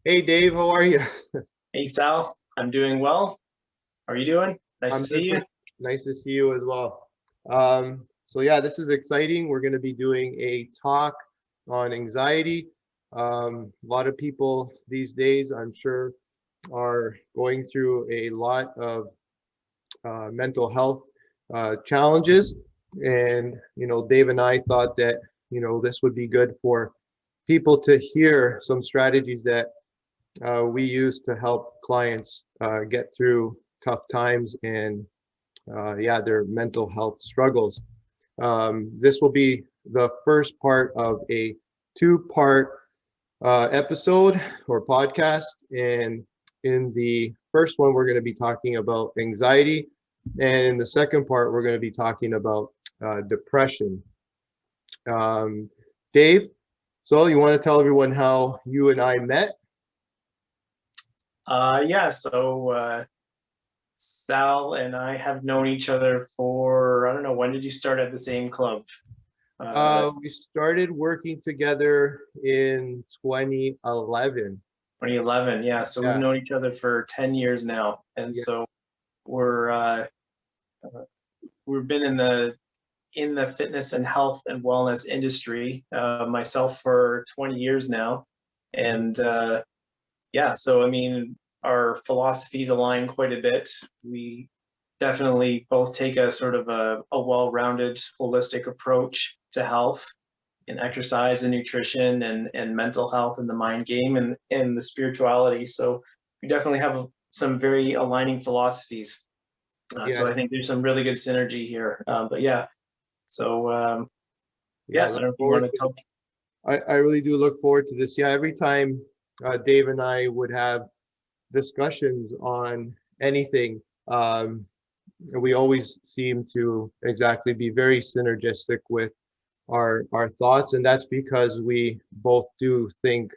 Hey Dave, how are you? Hey Sal, I'm doing well. How are you doing? Nice to I'm see doing you. pretty nice to see you as well. So yeah, this is exciting. We're going to be doing a talk on anxiety. A lot of people these days, I'm sure, are going through a lot of mental health challenges. And, Dave and I thought that, this would be good for people to hear some strategies that we use to help clients get through tough times and yeah, their mental health struggles. This will be the first part of a two-part episode or podcast. And in the first one, we're going to be talking about anxiety. And in the second part, we're going to be talking about depression. Um, Dave, so you want to tell everyone how you and I met? Yeah, Sal and I have known each other for, I don't know, when did you start at the same club? We started working together in 2011. 2011. Yeah, so we've Yeah, known each other for 10 years now. And yeah, so we're we've been in the fitness and health and wellness industry, myself for 20 years now. mhm, And yeah, so I mean, our philosophies align quite a bit. We definitely both take a sort of a well-rounded, holistic approach to health and exercise and nutrition and mental health and the mind game and the spirituality. So we definitely have some very aligning philosophies. yeah, So I think there's some really good synergy here. But yeah, so yeah. yeah, I Look don't know if you forward want to to. talk. I really do look forward to this. Yeah, every time Dave and I would have discussions on anything, we always seem to exactly be very synergistic with our thoughts, and that's because we both do think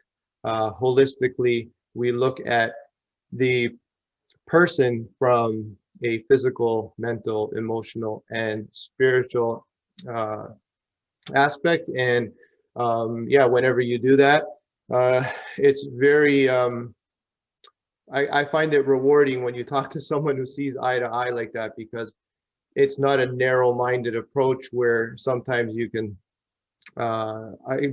holistically. We look at the person from a physical, mental, emotional, and spiritual uh, aspect. And yeah, whenever you do that, uh, it's very, I find it rewarding when you talk to someone who sees eye to eye like that, because it's not a narrow-minded approach where sometimes you can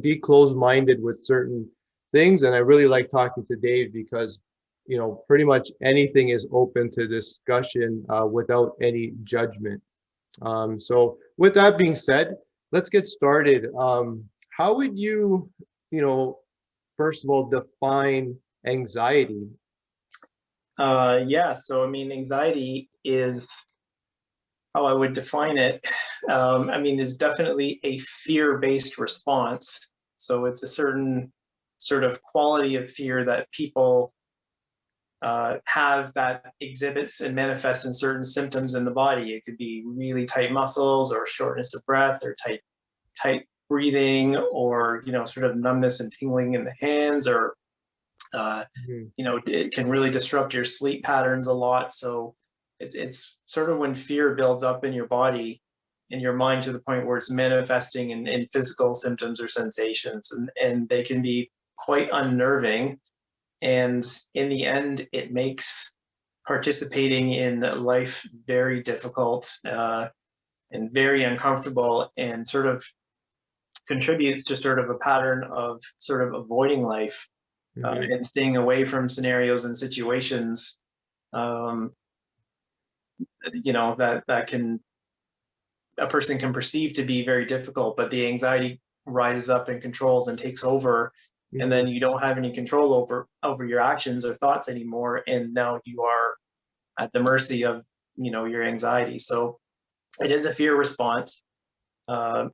be closed-minded with certain things. And I really like talking to Dave because, pretty much anything is open to discussion without any judgment. So with that being said, let's get started. How would you, you know, first of all, define anxiety? Yeah, so I mean, anxiety is how I would define it. I mean, is definitely a fear-based response. So it's a certain sort of quality of fear that people have that exhibits and manifests in certain symptoms in the body. It could be really tight muscles, or shortness of breath, or tight breathing, or sort of numbness and tingling in the hands, or Mhm. it can really disrupt your sleep patterns a lot. So it's sort of when fear builds up in your body, in your mind, to the point where it's manifesting in physical symptoms or sensations, and they can be quite unnerving. And in the end, it makes participating in life very difficult, and very uncomfortable, and sort of contributes to sort of a pattern of sort of avoiding life, Mhm. and staying away from scenarios and situations, um, that can a person can perceive to be very difficult, but the anxiety rises up and controls and takes over, and Mhm. then you don't have any control over your actions or thoughts anymore, and now you are at the mercy of your anxiety. So it is a fear response. Uh,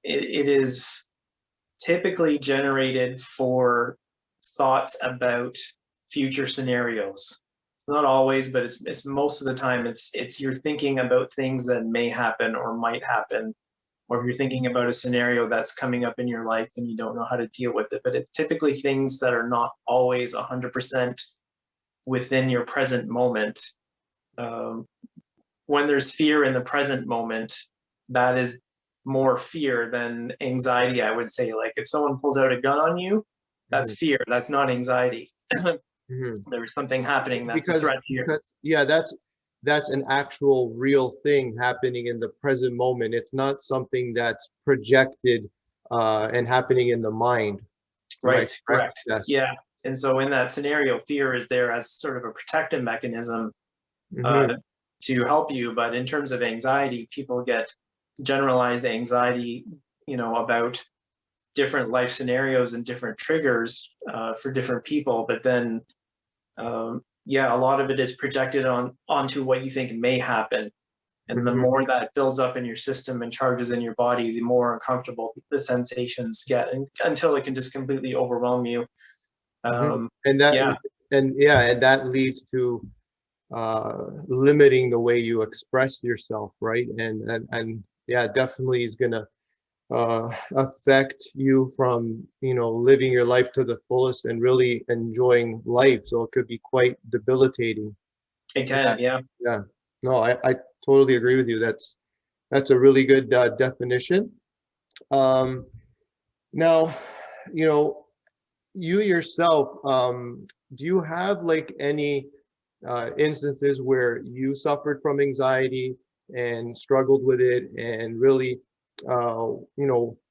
it is typically generated for thoughts about future scenarios. It's not always, but it's most of the time. It's you're thinking about things that may happen or might happen, or if you're thinking about a scenario that's coming up in your life and you don't know how to deal with it. But it's typically things that are not always 100% within your present moment. Um, when there's fear in the present moment, that is more fear than anxiety, I would say. Like if someone pulls out a gun on you, That's fear. That's not anxiety. Mhm. There's something happening that's a Because, threat to you. yeah, that's an actual real thing happening in the present moment. It's not something that's projected and happening in the mind. Am I Right, correct? correct. Yes. Yeah. And so in that scenario, fear is there as sort of a protective mechanism uh, Hmm. to help you. But in terms of anxiety, people get generalized anxiety, about different life scenarios and different triggers for different people. But then, yeah, a lot of it is projected onto what you think may happen. And the Hmm. more that builds up in your system and charges in your body, the more uncomfortable the sensations get, and until it can just completely overwhelm you. Hmm. Um, And that, yeah, and that leads to limiting the way you express yourself, right? And yeah, definitely is gonna affect you from, living your life to the fullest and really enjoying life. So it could be quite debilitating. it Yeah, can. Yeah. yeah. No, I totally agree with you. That's a really good definition. Um, now, you know, you yourself, do you have like any instances where you suffered from anxiety and struggled with it, and really,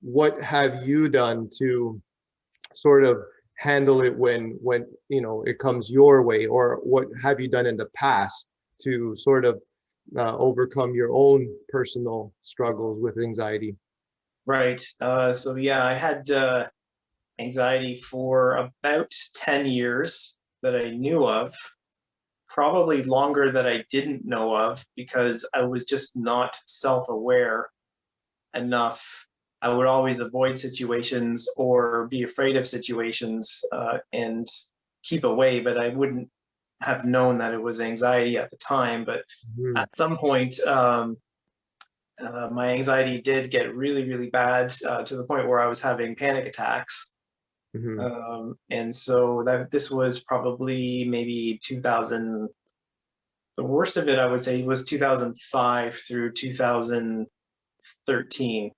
what have you done to sort of handle it when it comes your way, or what have you done in the past to sort of overcome your own personal struggles with anxiety? Right. So yeah, I had anxiety for about 10 years that I knew of, probably longer that I didn't know of because I was just not self-aware enough. I would always avoid situations or be afraid of situations and keep away, but I wouldn't have known that it was anxiety at the time. But Mhm. at some point, my anxiety did get really, really bad to the point where I was having panic attacks. Mhm. And so this was probably maybe 2000. The worst of it, I would say, was 2005 through 2013,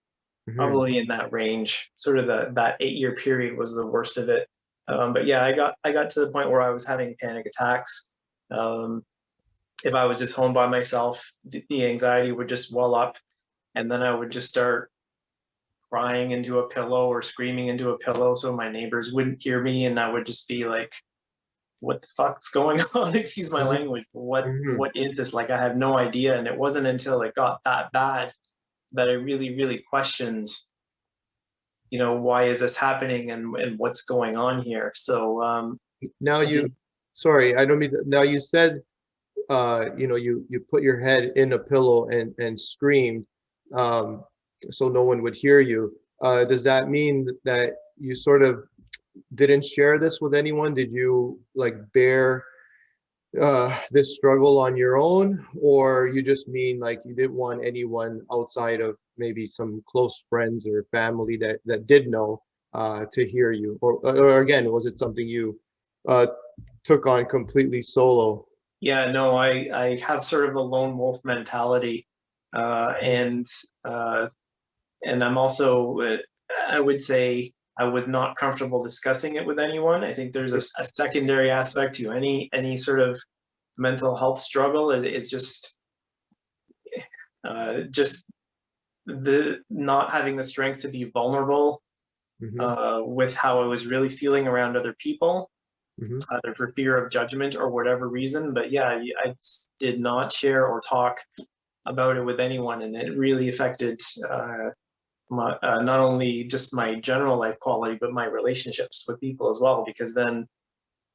Mhm. probably in that range. Sort of that 8-year period was the worst of it. But yeah, I got to the point where I was having panic attacks. Um, if I was just home by myself, the anxiety would just well up, and then I would just start crying into a pillow or screaming into a pillow so my neighbors wouldn't hear me, and I would just be like, what the fuck's going on? Excuse my Mhm. language. What Mhm. what is this? Like, I have no idea. And it wasn't until it got that bad that I really, really questioned, why is this happening, and what's going on here? So Now I did. sorry, I don't mean to, now you said, you put your head in a pillow and screamed, um, so no one would hear you. Does that mean that you sort of didn't share this with anyone? Did you like bear this struggle on your own, or you just mean like you didn't want anyone outside of maybe some close friends or family that did know to hear you, or again, was it something you uh, took on completely solo? Yeah, no, I have sort of a lone wolf mentality, Mhm. uh, and I'm also, I would say, I was not comfortable discussing it with anyone. I think there's a secondary aspect to any sort of mental health struggle. It is just the not having the strength to be vulnerable Mhm. with how I was really feeling around other people, Mhm. either for fear of judgment or whatever reason. But yeah, I did not share or talk about it with anyone, and it really affected not only just my general life quality, but my relationships with people as well. Because then,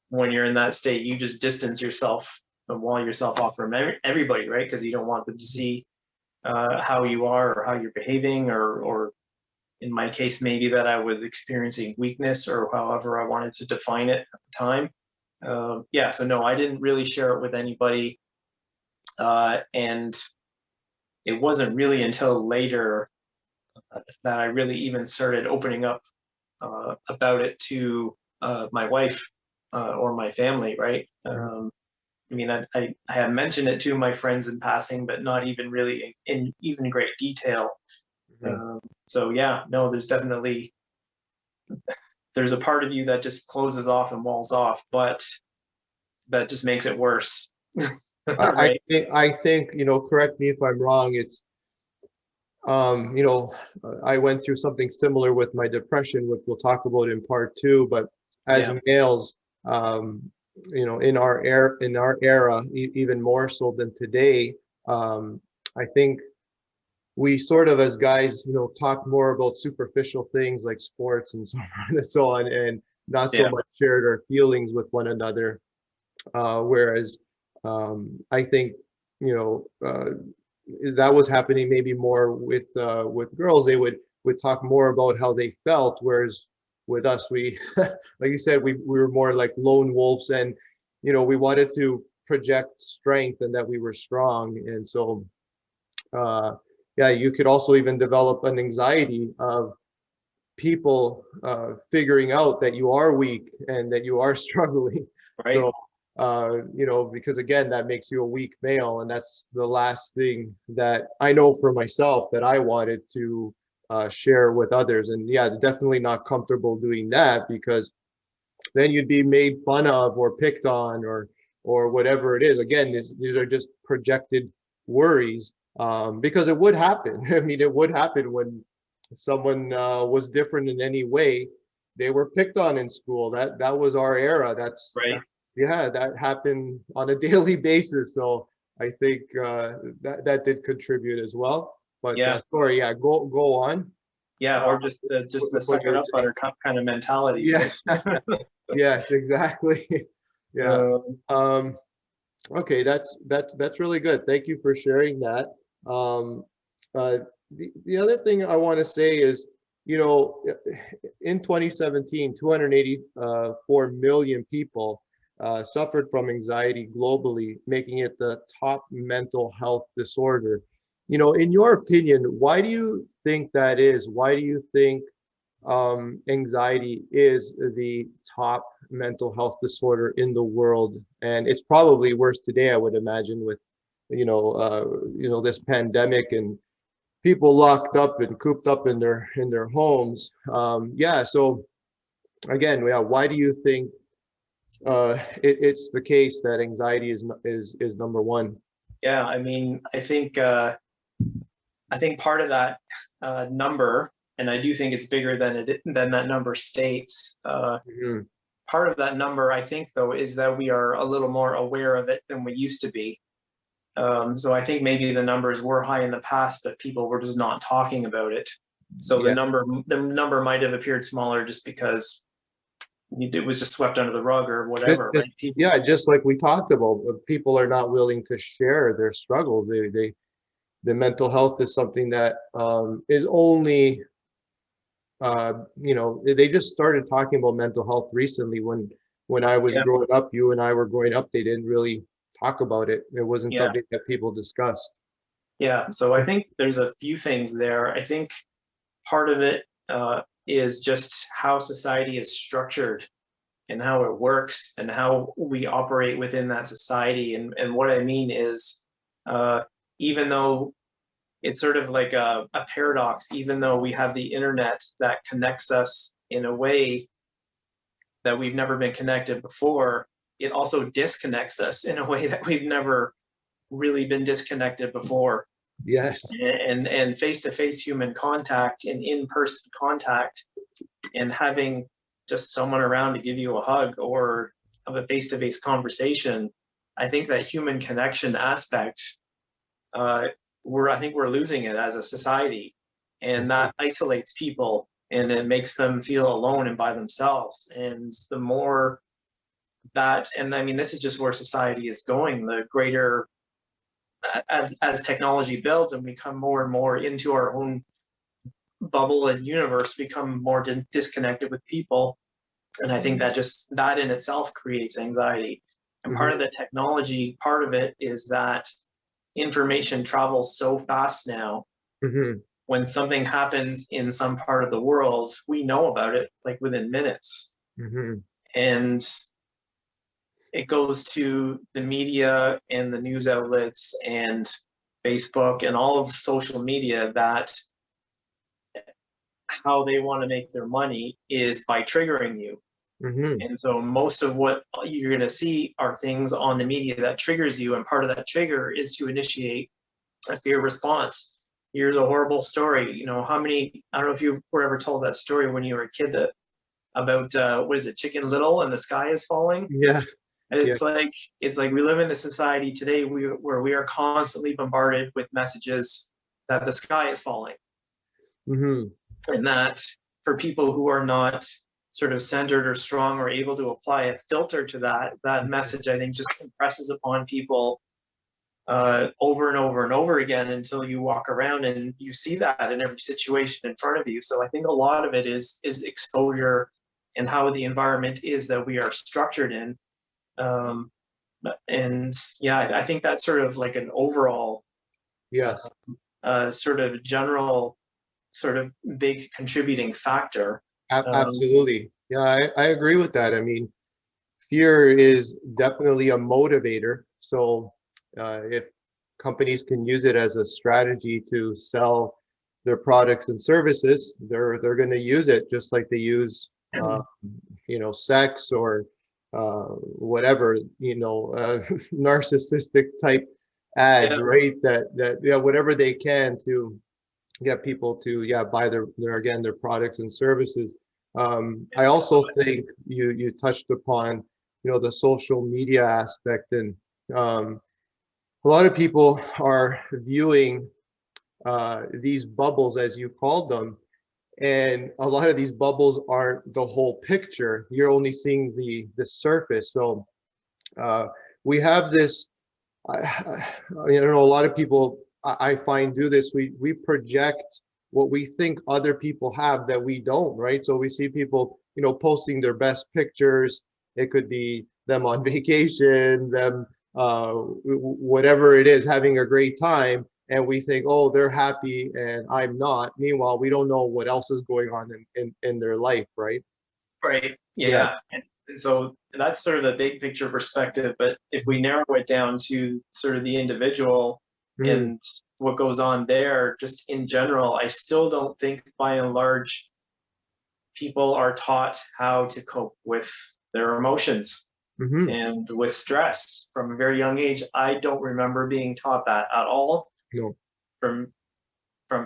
when you're in that state, you just distance yourself and wall yourself off from everybody, right? Because you don't want them to see how you are or how you're behaving, or in my case, maybe that I was experiencing weakness, or however I wanted to define it at the time. Yeah, so no, I didn't really share it with anybody. And it wasn't really until later that I really even started opening up about it to my wife or my family, right? Mhm. I mean, I have mentioned it to my friends in passing, but not even really in even great detail. Mhm. So yeah, no, there's definitely there's a part of you that just closes off and walls off, but that just makes it worse. Right? I think, correct me if I'm wrong, it's, I went through something similar with my depression, which we'll talk about in part 2, but as Yeah. males, in our era, even more so than today, I think we sort of, as guys, talk more about superficial things like sports and so on and so on, and not so Yeah. much shared our feelings with one another. Whereas I think, that was happening maybe more with girls. They would talk more about how they felt, whereas with us, we, like you said, we were more like lone wolves, and we wanted to project strength and that we were strong. And so yeah, you could also even develop an anxiety of people figuring out that you are weak and that you are struggling. Right. So because again, that makes you a weak male, and that's the last thing that I know for myself that I wanted to share with others. And yeah, definitely not comfortable doing that, because then you'd be made fun of or picked on or whatever it is. Again, these are just projected worries, because it would happen. I mean, it would happen when someone was different in any way. They were picked on in school. That was our era. Right. Yeah, that happened on a daily basis. So I think that did contribute as well. But Yeah. sorry, yeah, go on. Yeah. Or just the suck it up buttercup kind of mentality. Yeah. Right? Yes, exactly. Yeah. Um, Okay, that's really good. Thank you for sharing that. Um, the other thing I want to say is, in 2017, 284 million people suffered from anxiety globally, making it the top mental health disorder. In your opinion, why do you think that is? Why do you think anxiety is the top mental health disorder in the world? And it's probably worse today, I would imagine, with this pandemic and people locked up and cooped up in their homes. Yeah, so again, yeah, why do you think it's the case that anxiety is number one? yeah. I mean, I think part of that number, and I do think it's bigger than that number states. Mhm. Part of that number, I think, though, is that we are a little more aware of it than we used to be. So I think maybe the numbers were high in the past, but people were just not talking about it. So Yeah. the number might have appeared smaller just because it was just swept under the rug or whatever. Right? Yeah, just like we talked about, people are not willing to share their struggles. The mental health is something that is only they just started talking about mental health recently. When I was Yeah. growing up, you and I were growing up, they didn't really talk about it. It wasn't Yeah. something that people discussed. Yeah. So I think there's a few things there. I think part of it is just how society is structured and how it works and how we operate within that society. And what I mean is, even though it's sort of like a paradox, even though we have the internet that connects us in a way that we've never been connected before, it also disconnects us in a way that we've never really been disconnected before. Yes. And face-to-face human contact and in-person contact and having just someone around to give you a hug or have a face-to-face conversation, I think that human connection aspect, I think we're losing it as a society, and that isolates people and it makes them feel alone and by themselves. And the more that, and I mean, this is just where society is going, the greater as technology builds and we come more and more into our own bubble and universe, become more disconnected with people. And I think that in itself creates anxiety. And part of the technology, part of it is that information travels so fast now. Mm-hmm. When something happens in some part of the world, we know about it like within minutes. Mm-hmm. And it goes to the media and the news outlets and Facebook and all of social media that how they want to make their money is by triggering you. Mm-hmm. And so most of what you're going to see are things on the media that triggers you. And part of that trigger is to initiate a fear response. Here's a horrible story. You know, how many, I don't know if you were ever told that story when you were a kid that about, what is it, Chicken Little and the sky is falling? Yeah. And Yeah. it's like we live in a society today where we are constantly bombarded with messages that the sky is falling. Mm-hmm. And that for people who are not sort of centered or strong or able to apply a filter to that message, I think just impresses upon people over and over and over again until you walk around and you see that in every situation in front of you. So I think a lot of it is exposure and how the environment is that we are structured in. And yeah, I think that's sort of like an overall Yes. sort of general sort of big contributing factor. Absolutely. Yeah, I agree with that. I mean, fear is definitely a motivator. So if companies can use it as a strategy to sell their products and services, they're going to use it just like they use sex or whatever, narcissistic type ads, Yeah. right? That yeah, whatever they can to get people to buy their products and services. I also think you touched upon the social media aspect, and a lot of people are viewing these bubbles, as you called them, and a lot of these bubbles aren't the whole picture. You're only seeing the surface. So we have this. A lot of people I find do this. We project what we think other people have that we don't, right? So we see people, posting their best pictures. It could be them on vacation, them whatever it is, having a great time, and we think, oh, they're happy and I'm not. Meanwhile, we don't know what else is going on in their life, right? Right. Yeah. Yeah. And so that's sort of a big picture perspective. But if we narrow it down to sort of the individual Mm, and what goes on there, just in general, I still don't think by and large people are taught how to cope with their emotions mm-hmm. and with stress from a very young age. I don't remember being taught that at all No. from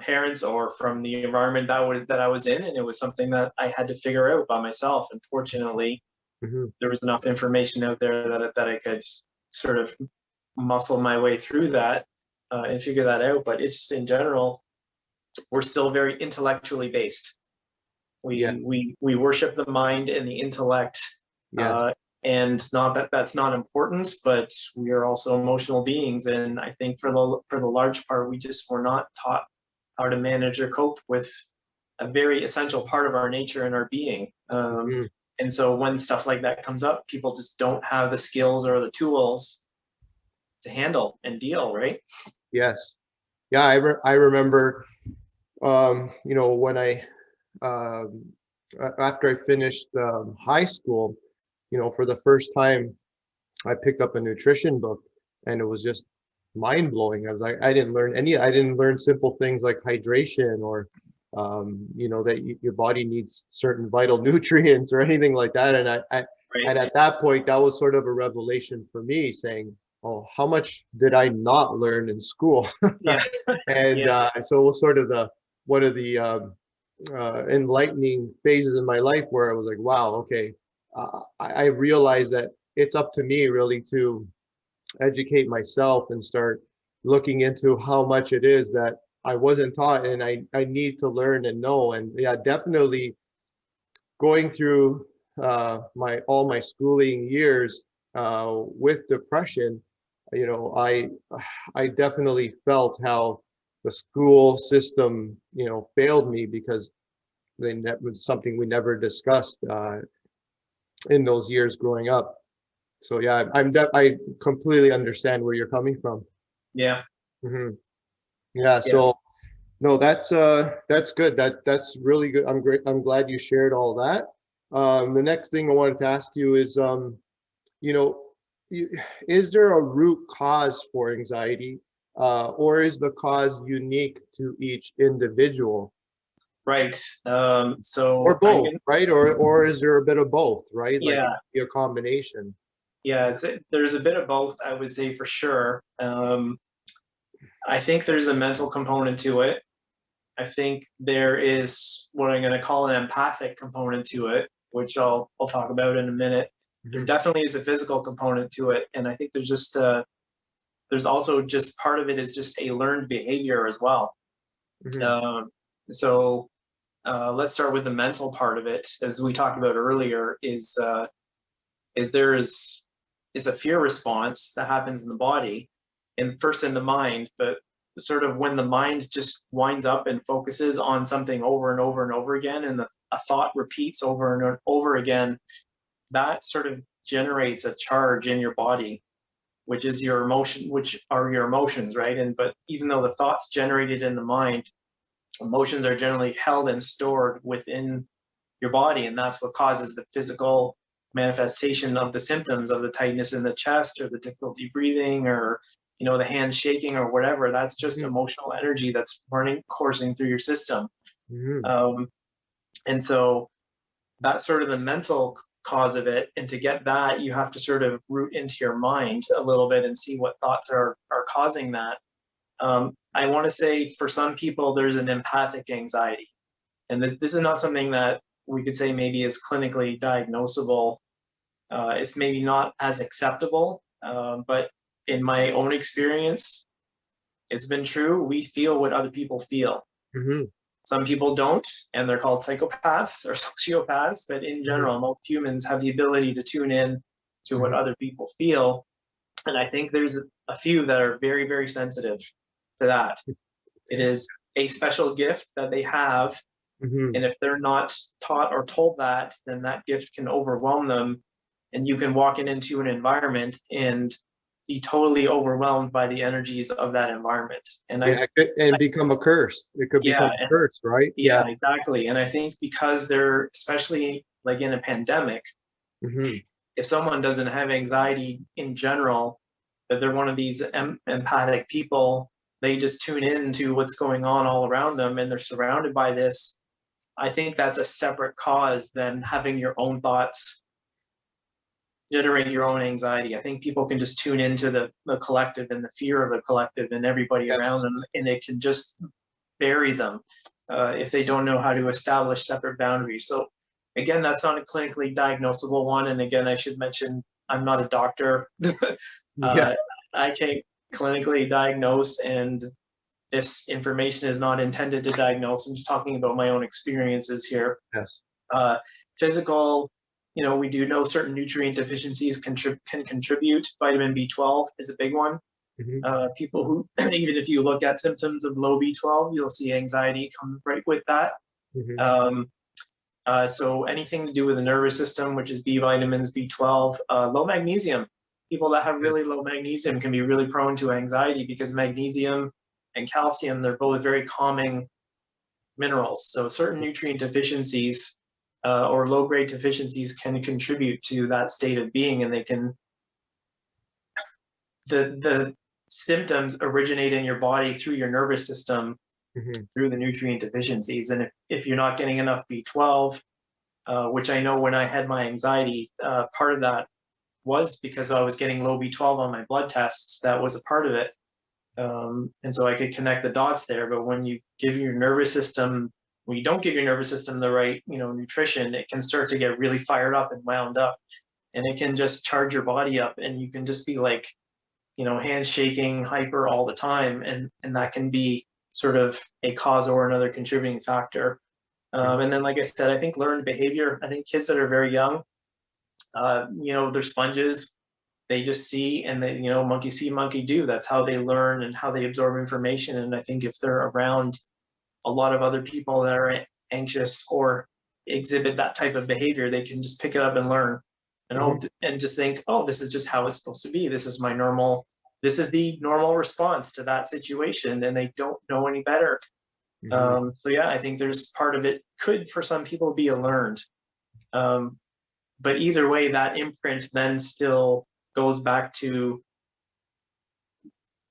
parents or from the environment that I was in, and it was something that I had to figure out by myself. And fortunately, Mm-hmm. there was enough information out there that I could sort of muscle my way through that and figure that out. But it's just in general, we're still very intellectually based. Yeah. We worship the mind and the intellect, Yes. and not that that's not important, but we are also emotional beings. And I think for the large part, we just were not taught how to manage or cope with a very essential part of our nature and our being. Mm-hmm. And so when stuff like that comes up, people just don't have the skills or the tools to handle and deal, right? Yes. Yeah, I remember, when I, after I finished high school, for the first time, I picked up a nutrition book, and it was just mind blowing. I was like, I didn't learn simple things like hydration or, that your body needs certain vital nutrients or anything like that. And and at that point, that was sort of a revelation for me, saying, oh, how much did I not learn in school? Yeah. And Yeah. so it was sort of one of the enlightening phases in my life where I was like, wow, okay, I realized that it's up to me really to educate myself and start looking into how much it is that I wasn't taught and I need to learn and know. And yeah, definitely going through all my schooling years with depression, I definitely felt how the school system, failed me, because that was something we never discussed in those years growing up. So yeah, I completely understand where you're coming from. Yeah. Hmm. Yeah. Yeah. So no, that's good. That's really good. I'm glad you shared all that. The next thing I wanted to ask you is, you know, is there a root cause for anxiety, or is the cause unique to each individual? Right. Or So I'm both, gonna, right? Or is there a bit of both, right? Like yeah, a combination. yeah. There's a bit of both, I would say for sure. I think there's a mental component to it. I think there is what I'm going to call an empathic component to it, which I'll talk about in a minute. There Mhm, definitely is a physical component to it, and I think there's also just part of it is just a learned behavior as well. mhm, Um, so let's start with the mental part of it, as we talked about earlier. Is there is a fear response that happens in the body, and first in the mind, but sort of when the mind just winds up and focuses on something over and over and over again, and a thought repeats over and over again, that sort of generates a charge in your body, which is your emotion, which are your emotions, right? And but even though the thoughts generated in the mind, emotions are generally held and stored within your body, and that's what causes the physical manifestation of the symptoms of the tightness in the chest or the difficulty breathing or the hand shaking or whatever. That's just mhm, emotional energy that's coursing through your system. mhm. um, and so that's sort of the mental cause of it, and to get that you have to sort of root into your mind a little bit and see what thoughts are causing that. I want to say for some people there's an empathic anxiety, and this is not something that we could say maybe is clinically diagnosable. It's maybe not as acceptable, but in my own experience, it's been true. We feel what other people feel. Mhm, Some people don't, and they're called psychopaths or sociopaths, but in mhm, general, most humans have the ability to tune in to what mhm, other people feel. And I think there's a few that are very, very sensitive to that. It is a special gift that they have. mhm. And if they're not taught or told that, then that gift can overwhelm them. And you can walk into an environment and be totally overwhelmed by the energies of that environment. And Yeah, and become a curse. It could yeah, become a curse, right? yeah, Yeah. exactly. And I think because they're, especially like in a pandemic, Mhm, if someone doesn't have anxiety in general, but they're one of these empathic people, they just tune in to what's going on all around them and they're surrounded by this. I think that's a separate cause than having your own thoughts generate your own anxiety. I think people can just tune into the collective and the fear of the collective and everybody around yes. them, and it can just bury them if they don't know how to establish separate boundaries. So, again, that's not a clinically diagnosable one. And again, I should mention I'm not a doctor. Yeah. uh, I can't clinically diagnose, and this information is not intended to diagnose. I'm just talking about my own experiences here. Yes. uh, Physical, we do know certain nutrient deficiencies can contribute. Vitamin B12 is a big one. Mhm, People who, even if you look at symptoms of low B12, you'll see anxiety come right with that. mhm. Um, so anything to do with the nervous system, which is B vitamins, B12, low magnesium. People that have Yeah. really low magnesium can be really prone to anxiety because magnesium and calcium, they're both very calming minerals. So certain nutrient deficiencies or low-grade deficiencies can contribute to that state of being, and they can the symptoms originate in your body through your nervous system Mhm, through the nutrient deficiencies. And if you're not getting enough B12, which I know when I had my anxiety, part of that was because I was getting low B12 on my blood tests. That was a part of it. And so I could connect the dots there. But when you give your nervous system, when you don't give your nervous system the right, nutrition, it can start to get really fired up and wound up, and it can just charge your body up, and you can just be like, handshaking, hyper all the time, and that can be sort of a cause or another contributing factor. mhm. And then, like I said, I think learned behavior. I think kids that are very young, they're sponges. They just see, and they, monkey see, monkey do. That's how they learn and how they absorb information. And I think if they're around a lot of other people that are anxious or exhibit that type of behavior, they can just pick it up and learn, and Mhm, and just think, oh, this is just how it's supposed to be. This is my normal. This is the normal response to that situation, and they don't know any better. mhm. So yeah, I think there's part of it could for some people be a learned. Um, but either way, that imprint then still goes back to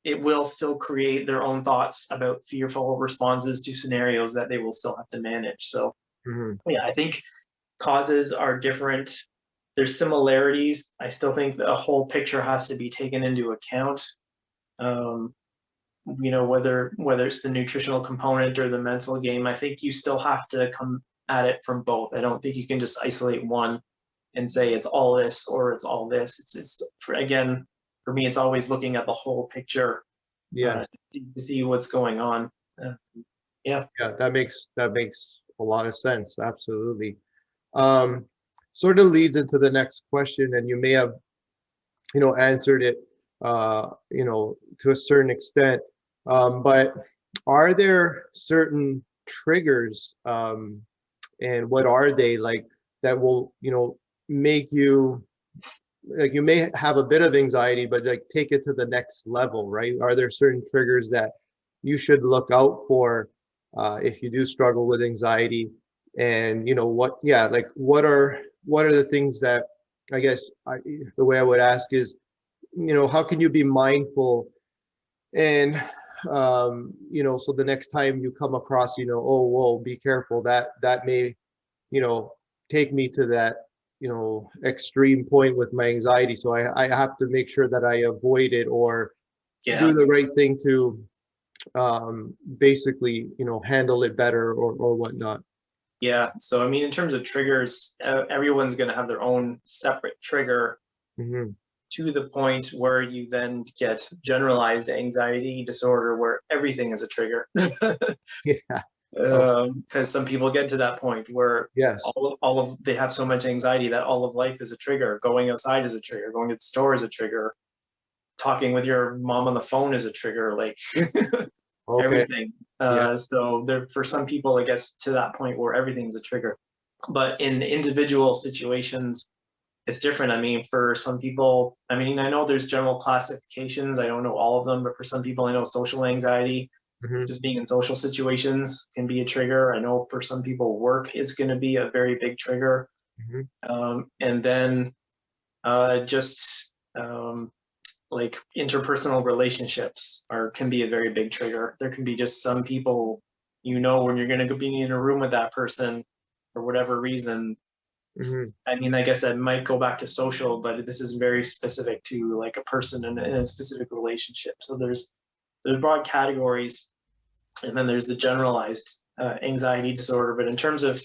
it will still create their own thoughts about fearful responses to scenarios that they will still have to manage. So yeah, I think causes are different. There's similarities. I still think the whole picture has to be taken into account. Whether it's the nutritional component or the mental game, I think you still have to come at it from both. I don't think you can just isolate one and say it's all this or it's all this. Again, for me, it's always looking at the whole picture. Yes. To see what's going on. Yeah. Yeah, that makes a lot of sense. Absolutely. Sort of leads into the next question, and you may have, answered it, to a certain extent. But are there certain triggers, and what are they, like, that will, make you, like, you may have a bit of anxiety, but like take it to the next level, right? Are there certain triggers that you should look out for if you do struggle with anxiety? And what are the things that, I guess, the way I would ask is, how can you be mindful and so the next time you come across, oh, whoa, be careful, that may, take me to that, extreme point with my anxiety. So I have to make sure that I avoid it, or do the right thing to basically, handle it better, or whatnot. Yeah. So, I mean, in terms of triggers, everyone's going to have their own separate trigger to the point where you then get generalized anxiety disorder, where everything is a trigger. Yeah. Because some people get to that point where Yes. they have so much anxiety that all of life is a trigger. Going outside is a trigger. Going to the store is a trigger. Talking with your mom on the phone is a trigger. Like Okay. everything. Yeah. So there, for some people, I guess, to that point where everything's a trigger. But in individual situations, it's different. I mean, for some people, I know there's general classifications. I don't know all of them, but for some people, I know social anxiety, just being in social situations, can be a trigger. I know for some people, work is going to be a very big trigger. And then like interpersonal relationships can be a very big trigger. There can be just some people, when you're going to be in a room with that person for whatever reason. I guess that might go back to social, but this is very specific to like a person in a specific relationship. So there's broad categories, and then there's the generalized anxiety disorder. But in terms of,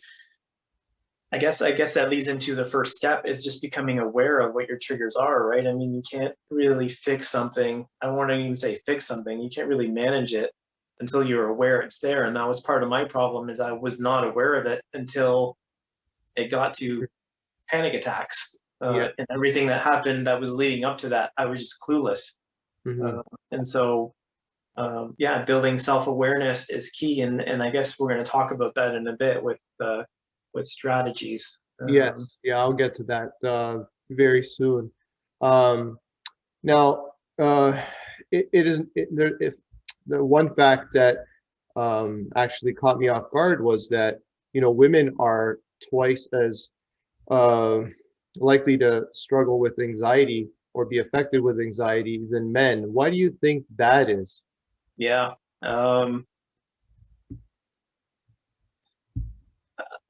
I guess that leads into the first step, is just becoming aware of what your triggers are, right? I mean, you can't really fix something. I won't even say fix something. You can't really manage it until you're aware it's there. And that was part of my problem, is I was not aware of it until it got to panic attacks and everything that happened that was leading up to that. I was just clueless. And so, building self-awareness is key. And I guess we're going to talk about that in a bit with strategies. Yes. Yeah, I'll get to that very soon. Now, if the one fact that actually caught me off guard was that, women are twice as likely to struggle with anxiety or be affected with anxiety than men. Why do you think that is? Yeah.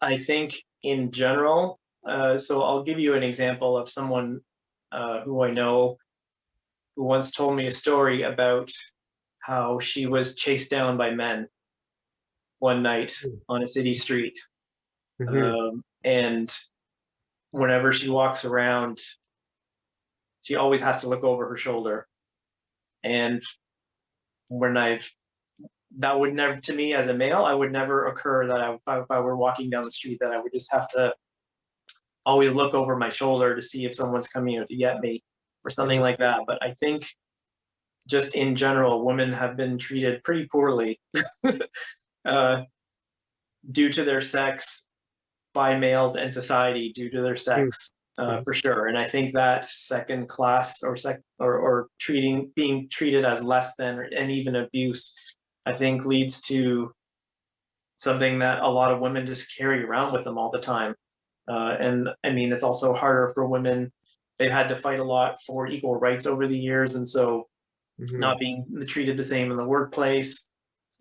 I think in general, so I'll give you an example of someone who I know, who once told me a story about how she was chased down by men one night on a city street. And whenever she walks around, she always has to look over her shoulder. And that would never, to me as a male, I would never occur that if I were walking down the street, that I would just have to always look over my shoulder to see if someone's coming out to get me or something like that. But I think just in general, women have been treated pretty poorly due to their sex by males and society due to their sex, for sure. And I think that second class or being treated as less than, and even abuse, I think leads to something that a lot of women just carry around with them all the time. And I mean, it's also harder for women. They've had to fight a lot for equal rights over the years. And so not being treated the same in the workplace,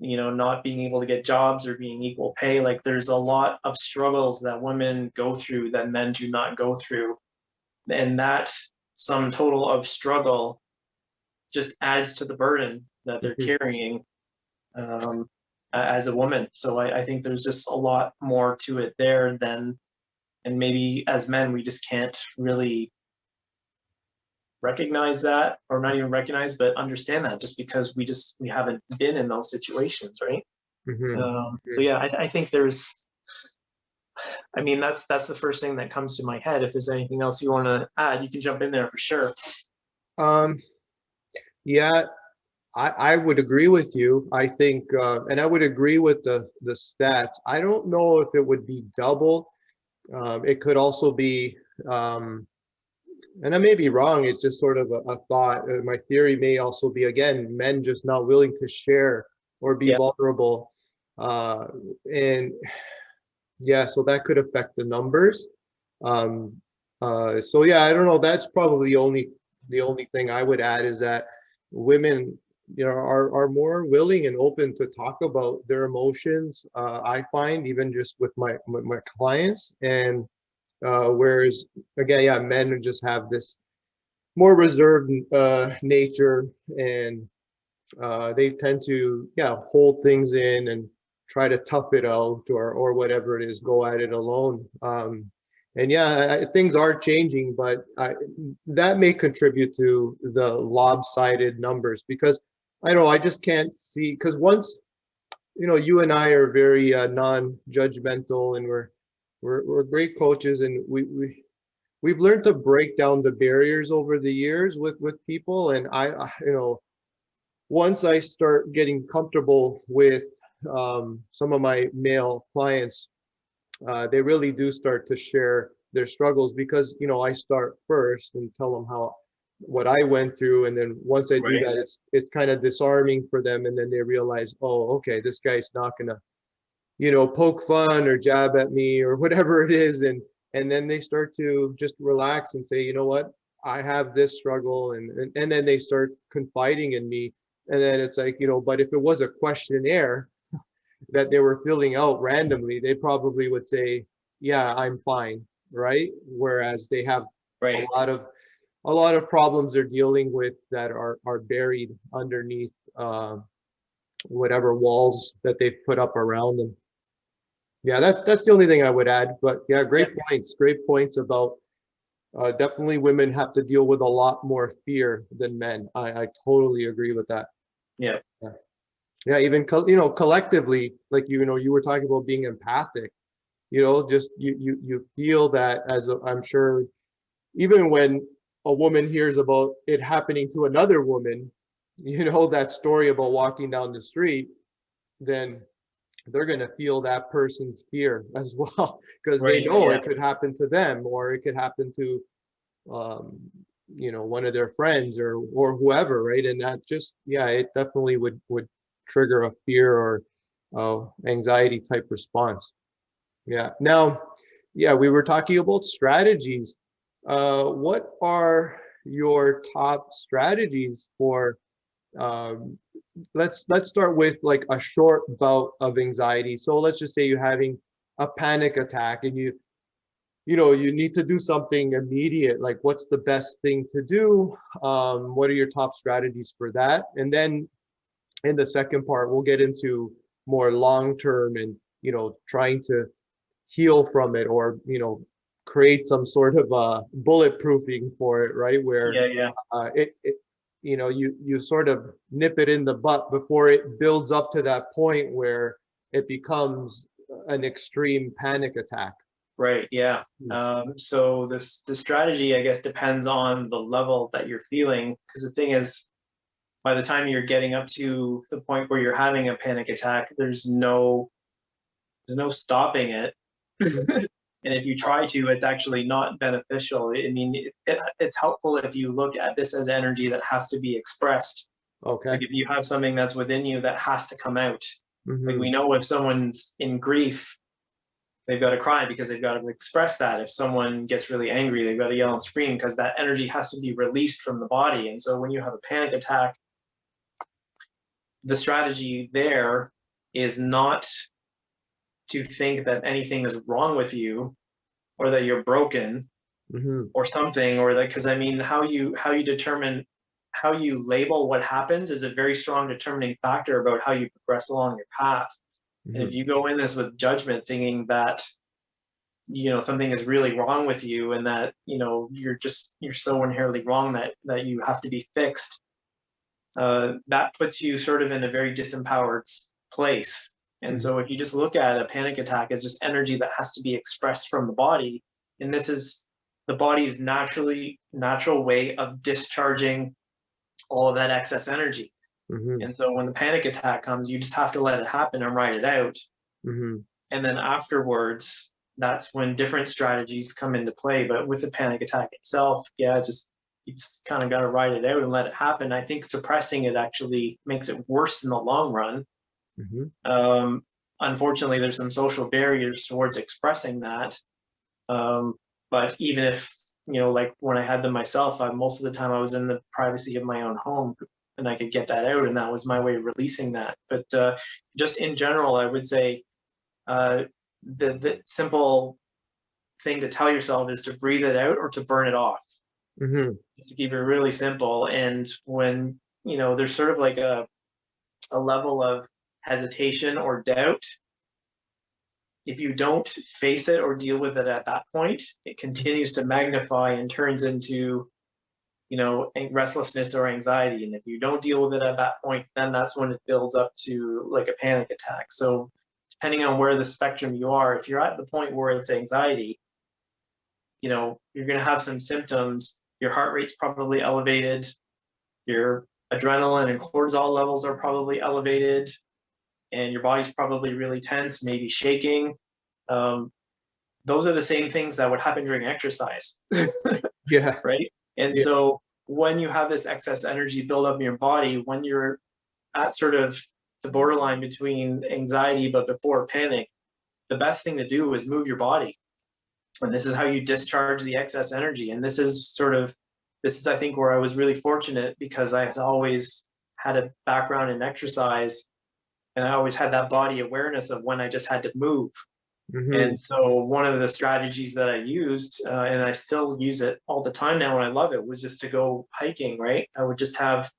not being able to get jobs or being equal pay. Like there's a lot of struggles that women go through that men do not go through. And that sum total of struggle just adds to the burden that they're carrying as a woman. So I think there's just a lot more to it there than, and maybe as men, we just can't really recognize that, or not even recognize, but understand that, just because we haven't been in those situations, right? So yeah, I think there's, that's the first thing that comes to my head. If there's anything else you want to add, you can jump in there for sure. Yeah, I would agree with you. I think, and I would agree with the stats. I don't know if it would be double. It could also be, and I may be wrong, it's just sort of a thought. My theory may also be, again, men just not willing to share or be vulnerable. And yeah, so that could affect the numbers. So yeah, I don't know. That's probably the only thing I would add, is that women, are more willing and open to talk about their emotions. I find, even just with my clients, and whereas again, yeah, men just have this more reserved nature, and they tend to hold things in and try to tough it out, or whatever it is, go at it alone. And yeah, things are changing, but that may contribute to the lopsided numbers, because I just can't see, because once you and I are very non-judgmental, and we're great coaches, and we've learned to break down the barriers over the years with people. And once I start getting comfortable with some of my male clients, they really do start to share their struggles, because I start first and tell them what I went through, and then once I do that, it's kind of disarming for them, and then they realize, oh, okay, this guy's not gonna poke fun or jab at me or whatever it is, and then they start to just relax and say, you know what, I have this struggle, and then they start confiding in me. And then it's like, but if it was a questionnaire that they were filling out randomly, they probably would say, yeah, I'm fine, right? Whereas they have a lot of problems they're dealing with that are buried underneath whatever walls that they've put up around them. Yeah, that's the only thing I would add. But yeah, great points about definitely women have to deal with a lot more fear than men. I totally agree with that. Yeah. Yeah, even collectively, like you were talking about being empathic. Just you feel that, I'm sure, even when a woman hears about it happening to another woman, that story about walking down the street, then they're going to feel that person's fear as well, because they know it could happen to them, or it could happen to one of their friends or whoever, right? And that just, it definitely would trigger a fear or anxiety type response. Now, we were talking about strategies. What are your top strategies for let's start with like a short bout of anxiety. So let's just say you're having a panic attack, and you need to do something immediate. Like, what's the best thing to do? What are your top strategies for that? And then in the second part, we'll get into more long-term and trying to heal from it, or create some sort of bulletproofing for it, right? Where you sort of nip it in the butt before it builds up to that point where it becomes an extreme panic attack. Right. Yeah. So the strategy, I guess, depends on the level that you're feeling, because the thing is, by the time you're getting up to the point where you're having a panic attack, there's no stopping it. And if you try to, it's actually not beneficial. I mean, it's helpful if you look at this as energy that has to be expressed. Okay. Like if you have something that's within you that has to come out. Like we know if someone's in grief, they've got to cry because they've got to express that. If someone gets really angry, they've got to yell and scream because that energy has to be released from the body. And so when you have a panic attack, the strategy there is not to think that anything is wrong with you or that you're broken or something, or that, because I mean, how you determine, how you label what happens is a very strong determining factor about how you progress along your path. And if you go in this with judgment, thinking that, you know, something is really wrong with you and that, you know, you're so inherently wrong that you have to be fixed, that puts you sort of in a very disempowered place. And so if you just look at a panic attack as just energy that has to be expressed from the body, and this is the body's natural way of discharging all of that excess energy. And so when the panic attack comes, you just have to let it happen and write it out. And then afterwards, that's when different strategies come into play. But with the panic attack itself, you just kind of got to write it out and let it happen. I think suppressing it actually makes it worse in the long run. Unfortunately, there's some social barriers towards expressing that. But even if, you know, like when I had them myself, most of the time I was in the privacy of my own home and I could get that out, and that was my way of releasing that. But just in general, I would say the simple thing to tell yourself is to breathe it out or to burn it off. To keep it really simple. And when, you know, there's sort of like a level of hesitation or doubt, if you don't face it or deal with it at that point, it continues to magnify and turns into, you know, restlessness or anxiety. And if you don't deal with it at that point, then that's when it builds up to like a panic attack. So depending on where the spectrum you are, if you're at the point where it's anxiety, you know, you're going to have some symptoms. Your heart rate's probably elevated. Your adrenaline and cortisol levels are probably elevated. And your body's probably really tense, maybe shaking. Those are the same things that would happen during exercise. Right? And so when you have this excess energy build up in your body, when you're at sort of the borderline between anxiety but before panic, the best thing to do is move your body. And this is how you discharge the excess energy. And this is I think where I was really fortunate, because I had always had a background in exercise. And I always had that body awareness of when I just had to move. And so one of the strategies that I used, and I still use it all the time now and I love it, was just to go hiking, right? I would just have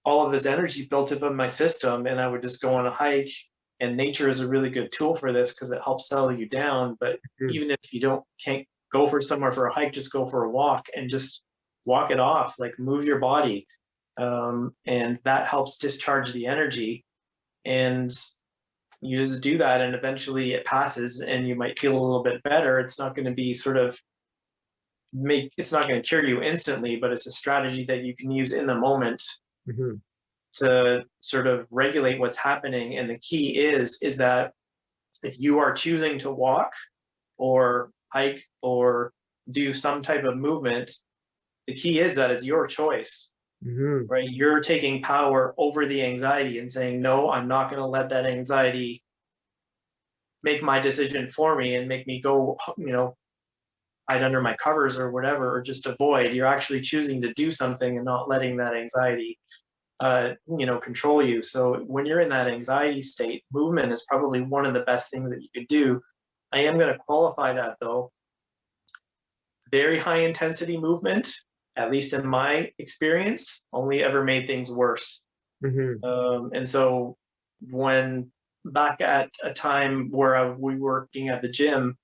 all of this energy built up in my system and I would just go on a hike. And nature is a really good tool for this because it helps settle you down. But even if you can't go for somewhere for a hike, just go for a walk and just walk it off, like move your body. And that helps discharge the energy. And you just do that and eventually it passes and you might feel a little bit better. It's not going to be it's not going to cure you instantly, but it's a strategy that you can use in the moment to sort of regulate what's happening. And the key is that if you are choosing to walk or hike or do some type of movement, the key is that it's your choice. Right? You're taking power over the anxiety and saying, no, I'm not going to let that anxiety make my decision for me and make me go, you know, hide under my covers or whatever, or just avoid. You're actually choosing to do something and not letting that anxiety, you know, control you. So when you're in that anxiety state, movement is probably one of the best things that you could do. I am going to qualify that though. Very high intensity movement, at least in my experience, only ever made things worse. And so when back at a time where we were working at the gym,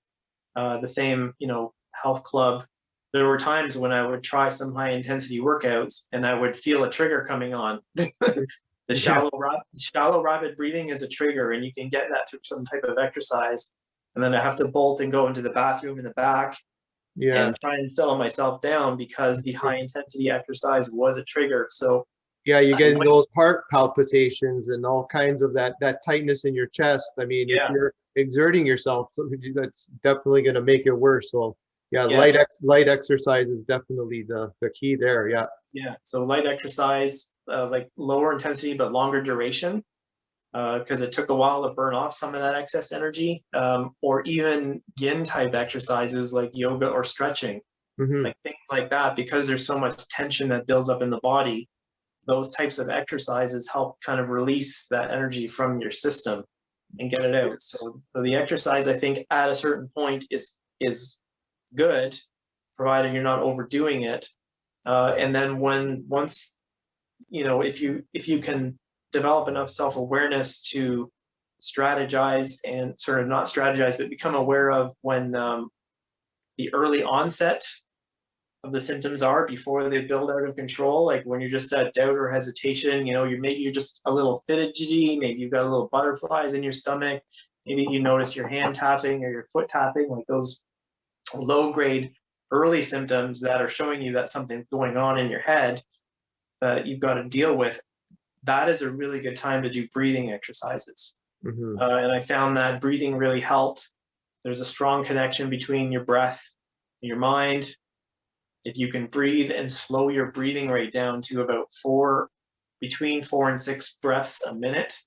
the same, you know, health club, there were times when I would try some high intensity workouts and I would feel a trigger coming on. The shallow rapid breathing is a trigger, and you can get that through some type of exercise. And then I have to bolt and go into the bathroom in the back and try and settle myself down because the high intensity exercise was a trigger. So you're getting those heart palpitations and all kinds of that tightness in your chest. I mean, if you're exerting yourself, that's definitely going to make it worse. So light exercise is definitely the key there. So light exercise, like lower intensity but longer duration, because it took a while to burn off some of that excess energy, or even yin type exercises like yoga or stretching, like things like that, because there's so much tension that builds up in the body. those types of exercises help kind of release that energy from your system and get it out. So the exercise, I think, at a certain point is good, provided you're not overdoing it. And then once, you know, if you can develop enough self-awareness to strategize and sort of not strategize, but become aware of when the early onset of the symptoms are before they build out of control, like when you're just at doubt or hesitation, you know, maybe you're just a little fidgety, maybe you've got a little butterflies in your stomach, maybe you notice your hand tapping or your foot tapping, like those low grade early symptoms that are showing you that something's going on in your head that you've got to deal with. That is a really good time to do breathing exercises. And I found that breathing really helped. There's a strong connection between your breath and your mind. If you can breathe and slow your breathing rate down to about between 4 and 6 breaths a minute,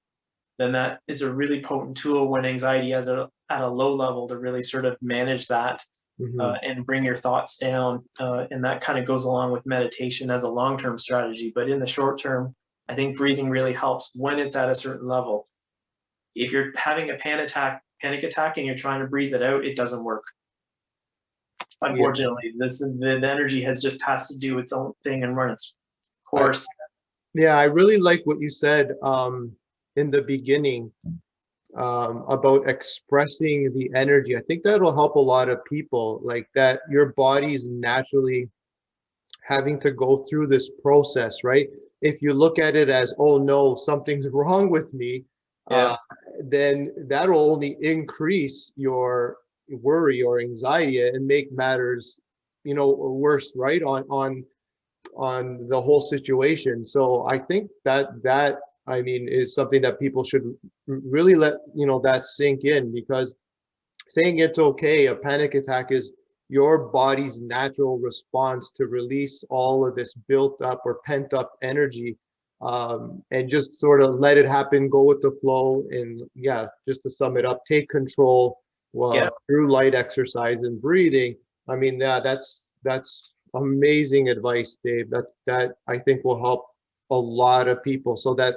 then that is a really potent tool when anxiety is at a low level to really sort of manage that and bring your thoughts down. And that kind of goes along with meditation as a long-term strategy. But in the short term, I think breathing really helps when it's at a certain level. If you're having a panic attack and you're trying to breathe it out, it doesn't work. Unfortunately, the energy has to do its own thing and run its course. I really like what you said in the beginning about expressing the energy. I think that'll help a lot of people, like that your body's naturally having to go through this process, right? If you look at it as, oh no, something's wrong with me, then that'll only increase your worry or anxiety and make matters, you know, worse, right, on the whole situation. So I think that I mean is something that people should really let, you know, that sink in, because saying it's okay, a panic attack is your body's natural response to release all of this built up or pent up energy, and just sort of let it happen, go with the flow. And just to sum it up, take control through light exercise and breathing. I mean, that's amazing advice, Dave. That I think will help a lot of people, so that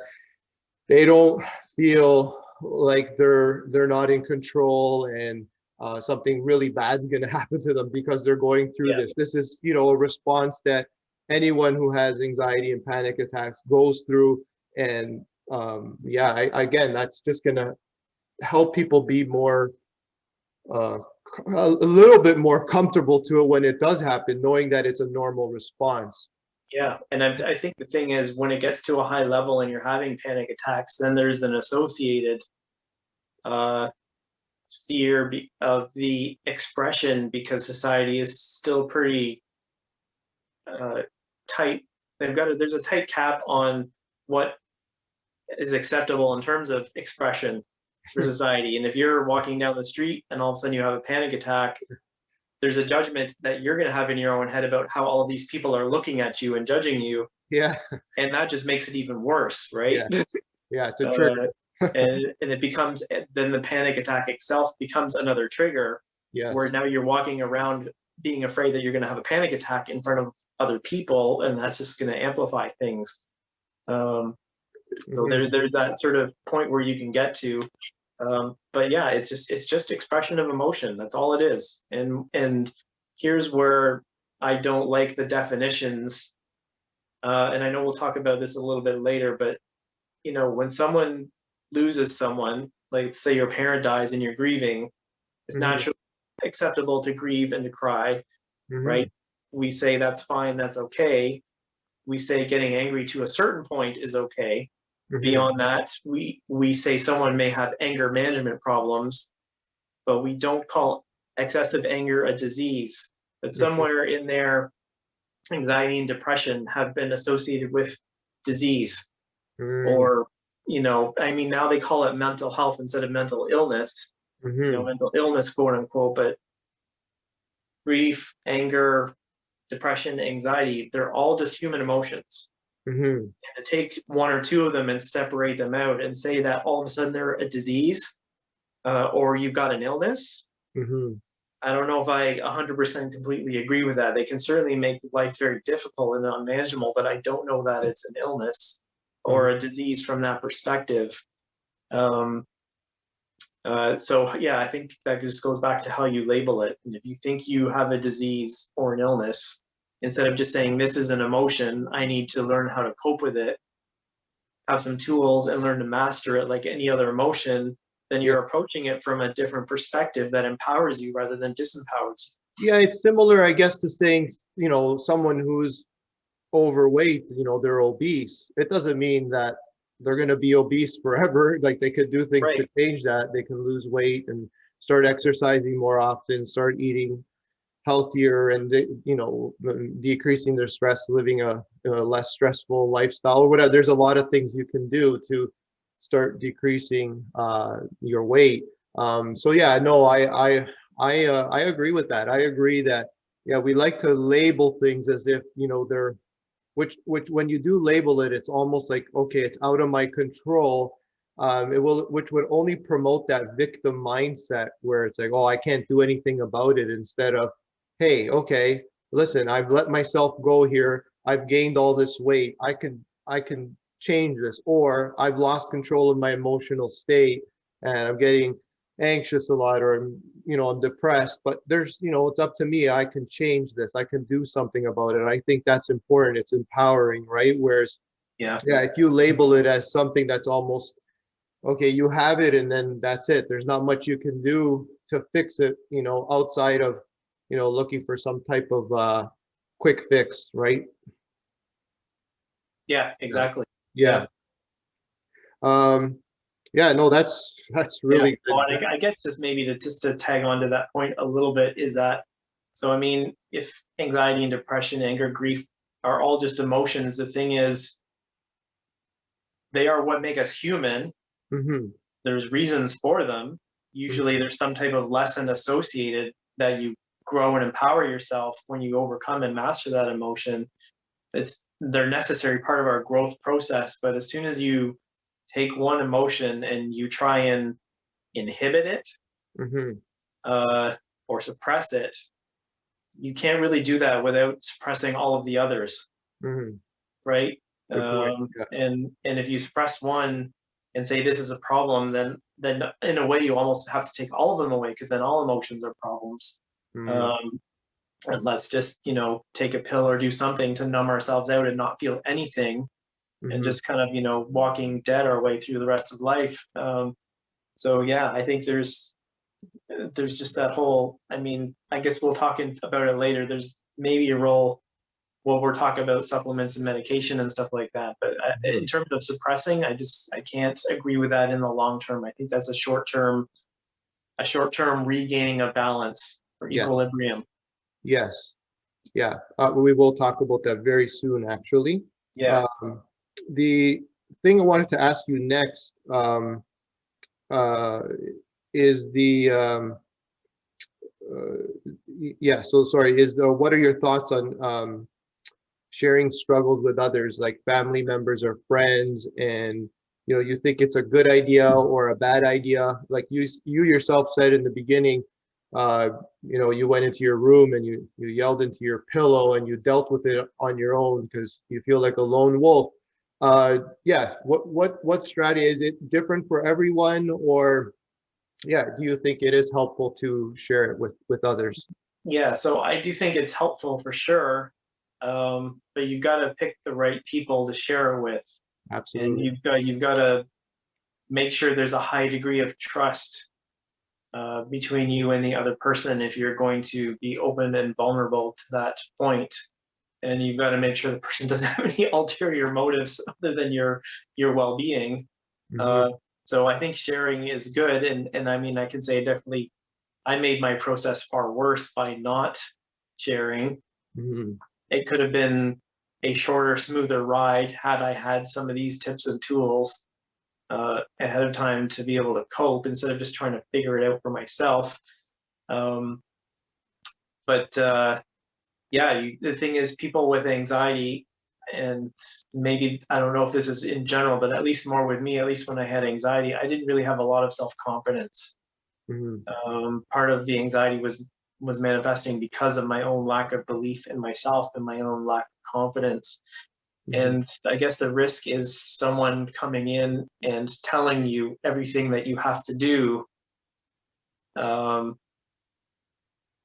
they don't feel like they're not in control and something really bad's going to happen to them because they're going through this. This is, you know, a response that anyone who has anxiety and panic attacks goes through. And again, that's just going to help people be more a little bit more comfortable to it when it does happen, knowing that it's a normal response. Yeah, and I think the thing is, when it gets to a high level and you're having panic attacks, then there's an associated fear of the expression, because society is still pretty tight. There's a tight cap on what is acceptable in terms of expression for society. And if you're walking down the street and all of a sudden you have a panic attack, there's a judgment that you're going to have in your own head about how all of these people are looking at you and judging you. Yeah. And that just makes it even worse, right? Yeah, it's a trigger. and it becomes, then the panic attack itself becomes another trigger, where now you're walking around being afraid that you're going to have a panic attack in front of other people, and that's just going to amplify things. So there's that sort of point where you can get to. But yeah, it's just expression of emotion. That's all it is. And here's where I don't like the definitions. And I know we'll talk about this a little bit later, but you know, when someone loses someone, like say your parent dies and you're grieving, it's naturally acceptable to grieve and to cry, right? We say that's fine, that's okay. We say getting angry to a certain point is okay. Beyond that, we say someone may have anger management problems, but we don't call excessive anger a disease. But somewhere in there, anxiety and depression have been associated with disease. Or, you know, I mean, now they call it mental health instead of mental illness, you know, mental illness, quote unquote. But grief, anger, depression, anxiety, they're all just human emotions. And to take one or two of them and separate them out and say that all of a sudden they're a disease, or you've got an illness, I don't know if I 100% completely agree with that. They can certainly make life very difficult and unmanageable, but I don't know that it's an illness or a disease from that perspective. So yeah, I think that just goes back to how you label it. And if you think you have a disease or an illness, instead of just saying this is an emotion, I need to learn how to cope with it, have some tools and learn to master it like any other emotion, then you're approaching it from a different perspective that empowers you rather than disempowers you. Yeah, it's similar, I guess, to saying, you know, someone who's overweight, you know, they're obese. It doesn't mean that they're going to be obese forever. Like, they could do things to change that. They can lose weight and start exercising more often, start eating healthier, and, you know, decreasing their stress, living a less stressful lifestyle or whatever. There's a lot of things you can do to start decreasing your weight. So yeah, no, I agree with that. I agree that, yeah, we like to label things as if, you know, they're, which when you do label it, it's almost like, okay, it's out of my control. Which would only promote that victim mindset where it's like, oh, I can't do anything about it, instead of, hey, okay, listen, I've let myself go here. I've gained all this weight. I can change this, or I've lost control of my emotional state and I'm getting anxious a lot, or I'm, you know, I'm depressed, but there's, you know, it's up to me. I can change this. I can do something about it. I think that's important. It's empowering, right? Whereas, yeah, if you label it as something that's almost, okay, you have it and then that's it. There's not much you can do to fix it, you know, outside of, you know, looking for some type of quick fix, right? Yeah, exactly. Yeah. Yeah, no, that's really good. Well, I guess just maybe to tag on to that point a little bit is that, so I mean, if anxiety and depression, anger, grief are all just emotions, the thing is, they are what make us human. There's reasons for them. Usually there's some type of lesson associated that you grow and empower yourself when you overcome and master that emotion. They're necessary part of our growth process. But as soon as you take one emotion and you try and inhibit it or suppress it, you can't really do that without suppressing all of the others, right? And if you suppress one and say this is a problem, then in a way you almost have to take all of them away, because then all emotions are problems. And let's just, you know, take a pill or do something to numb ourselves out and not feel anything, and just kind of, you know, walking dead our way through the rest of life. So yeah, I think there's just that whole, I mean, I guess we'll talk about it later. There's maybe a role, well, we're talking about supplements and medication and stuff like that. But in terms of suppressing, I can't agree with that in the long term. I think that's a short term regaining of balance or equilibrium. Yes. Yeah. We will talk about that very soon, actually. Yeah. The thing I wanted to ask you next is what are your thoughts on sharing struggles with others, like family members or friends, and, you know, you think it's a good idea or a bad idea? Like you yourself said in the beginning, you know, you went into your room and you yelled into your pillow and you dealt with it on your own because you feel like a lone wolf. Yeah, what strategy, is it different for everyone, or do you think it is helpful to share it with others? Yeah, so I do think it's helpful for sure, but you've got to pick the right people to share it with. Absolutely. And you've got to make sure there's a high degree of trust between you and the other person if you're going to be open and vulnerable to that point. And you've got to make sure the person doesn't have any ulterior motives other than your well-being. So I think sharing is good. And I mean, I can say definitely I made my process far worse by not sharing. It could have been a shorter, smoother ride had I had some of these tips and tools ahead of time to be able to cope, instead of just trying to figure it out for myself. Yeah, the thing is, people with anxiety, and maybe, I don't know if this is in general, but at least more with me, at least when I had anxiety, I didn't really have a lot of self-confidence. Part of the anxiety was was manifesting because of my own lack of belief in myself and my own lack of confidence. And I guess the risk is someone coming in and telling you everything that you have to do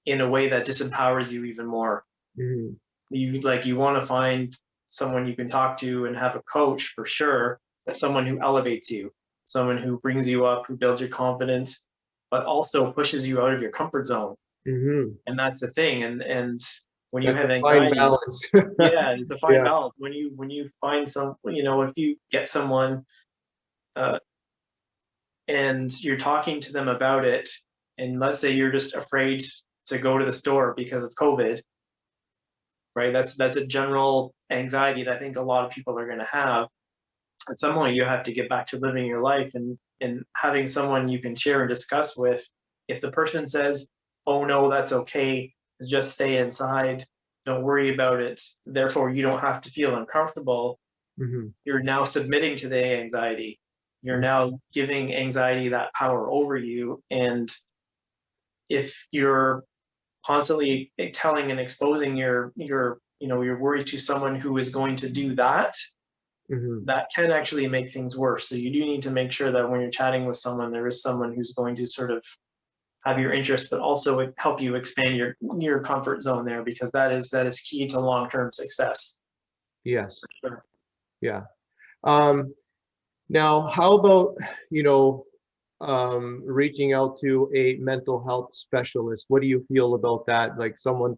in a way that disempowers you even more. You want to find someone you can talk to and have a coach for sure, but someone who elevates you, someone who brings you up, who builds your confidence, but also pushes you out of your comfort zone. And that's the thing. And when you have anxiety, balance. yeah, it's a fine balance. When you find some, if you get someone and you're talking to them about it, and let's say you're just afraid to go to the store because of COVID, right? That's a general anxiety that I think a lot of people are going to have. At some point, you have to get back to living your life and having someone you can share and discuss with. If the person says, "Oh no, that's okay, just stay inside, don't worry about it, therefore you don't have to feel uncomfortable," you're now submitting to the anxiety. You're now giving anxiety that power over you. And if you're constantly telling and exposing your worries to someone who is going to do that, that can actually make things worse. So you do need to make sure that when you're chatting with someone, there is someone who's going to sort of have your interest, but also help you expand your comfort zone there, because that is key to long-term success. Yes. Sure. Yeah. Now, how about, reaching out to a mental health specialist? What do you feel about that? Like someone